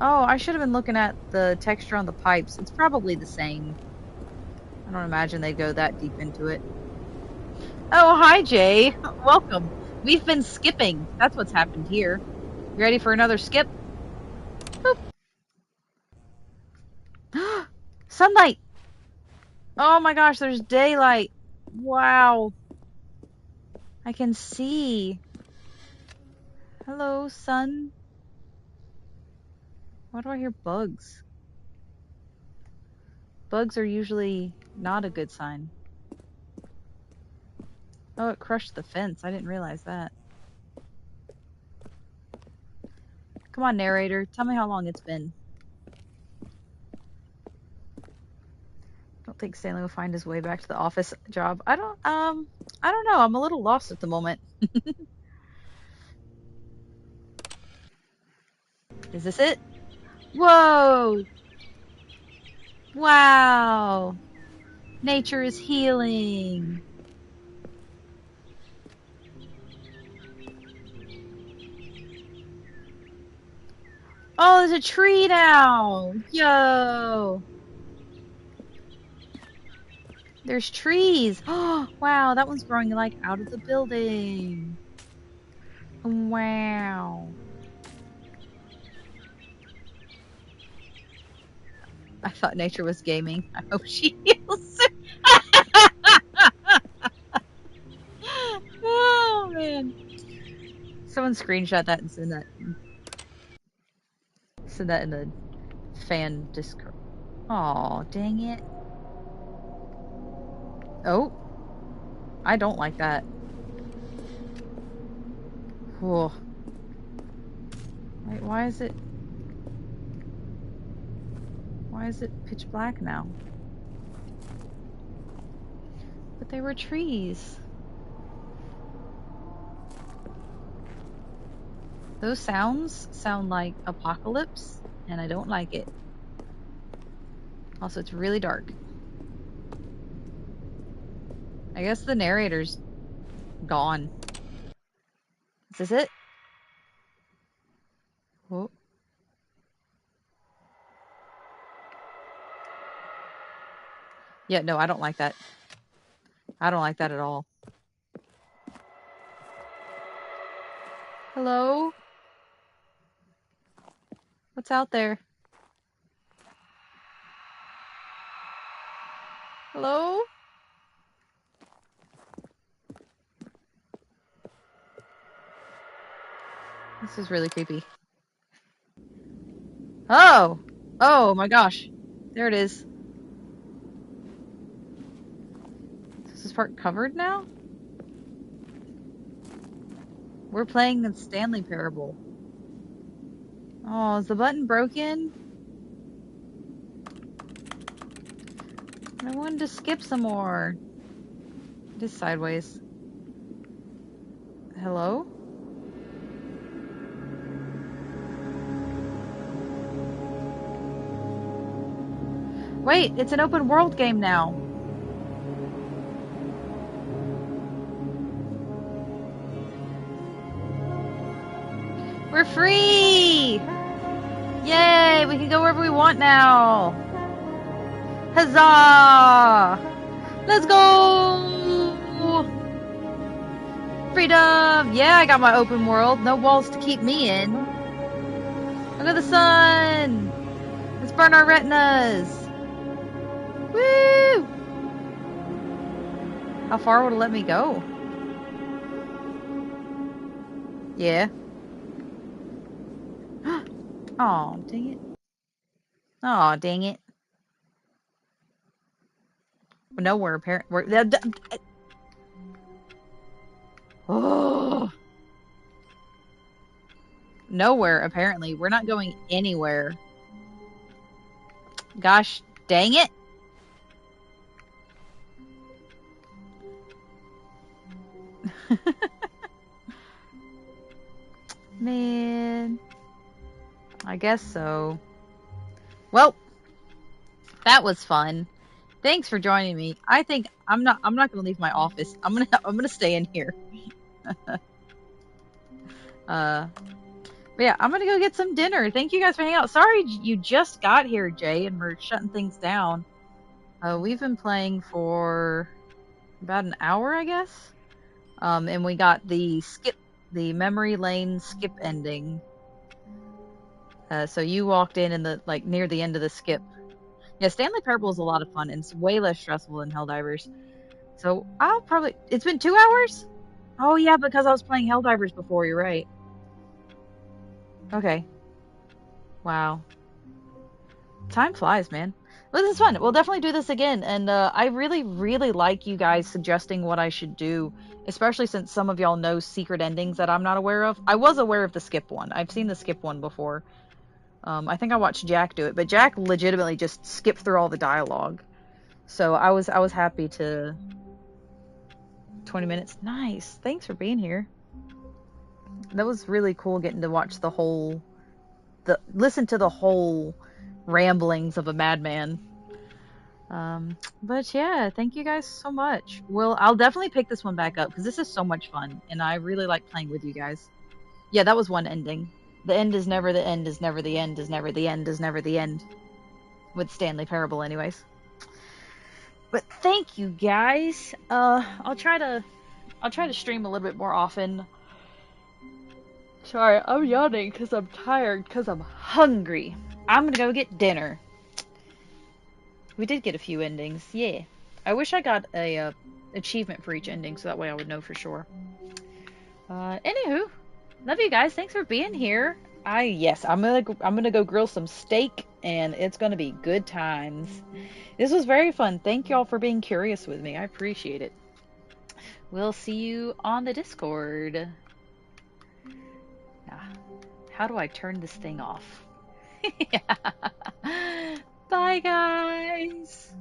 Oh, I should have been looking at the texture on the pipes. It's probably the same. I don't imagine they'd go that deep into it. Oh, hi, Jay. Welcome. We've been skipping. That's what's happened here. You ready for another skip? Boop. Sunlight! Oh my gosh, there's daylight. Wow. I can see. Hello, sun. Why do I hear bugs? Bugs are usually not a good sign. Oh, it crushed the fence. I didn't realize that. Come on, narrator. Tell me how long it's been. Don't think Stanley will find his way back to the office job. I don't know. I'm a little lost at the moment. Is this it? Whoa! Wow! Nature is healing. Oh, there's a tree now! Yo! There's trees! Oh, wow, that one's growing like out of the building. Wow. I thought nature was gaming. I hope she heals. Oh, man. Someone screenshot that and send that. Send that in the fan Discord. Aw, dang it. Oh. I don't like that. Whoa. Wait, why is it pitch black now? But they were trees. Those sounds sound like apocalypse, and I don't like it. Also, it's really dark. I guess the narrator's gone. Is this it? Whoa. Yeah, no, I don't like that. I don't like that at all. Hello? What's out there? Hello? This is really creepy. Oh! Oh my gosh. There it is. Is this part covered now? We're playing the Stanley Parable. Oh, is the button broken? I wanted to skip some more. Just sideways. Hello? Wait, it's an open world game now. We're free! Yay! We can go wherever we want now. Huzzah! Let's go! Freedom! Yeah, I got my open world. No walls to keep me in. Look at the sun! Let's burn our retinas! Woo! How far would it let me go? Yeah. Oh, dang it. Oh, dang it. Nowhere, apparently. Oh. Nowhere, apparently. We're not going anywhere. Gosh, dang it. Man. I guess so. Well, that was fun. Thanks for joining me. I think I'm not gonna leave my office. I'm gonna stay in here. But yeah, I'm gonna go get some dinner. Thank you guys for hanging out. Sorry you just got here, Jay, and we're shutting things down. We've been playing for about an hour, I guess. And we got the memory lane skip ending. So you walked in the near the end of the skip. Yeah, Stanley Parable is a lot of fun, and it's way less stressful than Helldivers. So it's been 2 hours? Oh yeah, because I was playing Helldivers before, you're right. Okay. Wow. Time flies, man. Well, this is fun. We'll definitely do this again, and I really, really like you guys suggesting what I should do, especially since some of y'all know secret endings that I'm not aware of. I was aware of the skip one. I've seen the skip one before. I think I watched Jack do it, but Jack legitimately just skipped through all the dialogue. So I was happy to... 20 minutes. Nice. Thanks for being here. That was really cool getting to watch listen to the whole ramblings of a madman. But yeah, thank you guys so much. Well, I'll definitely pick this one back up because this is so much fun and I really like playing with you guys. Yeah, that was one ending. The end is never the end is never the end is never the end is never the end. With Stanley Parable anyways. But thank you guys. I'll try to stream a little bit more often. Sorry, I'm yawning because I'm tired because I'm hungry. I'm gonna go get dinner. We did get a few endings, yeah. I wish I got a achievement for each ending so that way I would know for sure. Anywho, love you guys. Thanks for being here. I'm gonna go grill some steak and it's gonna be good times. This was very fun. Thank y'all for being curious with me. I appreciate it. We'll see you on the Discord. How do I turn this thing off? Bye guys.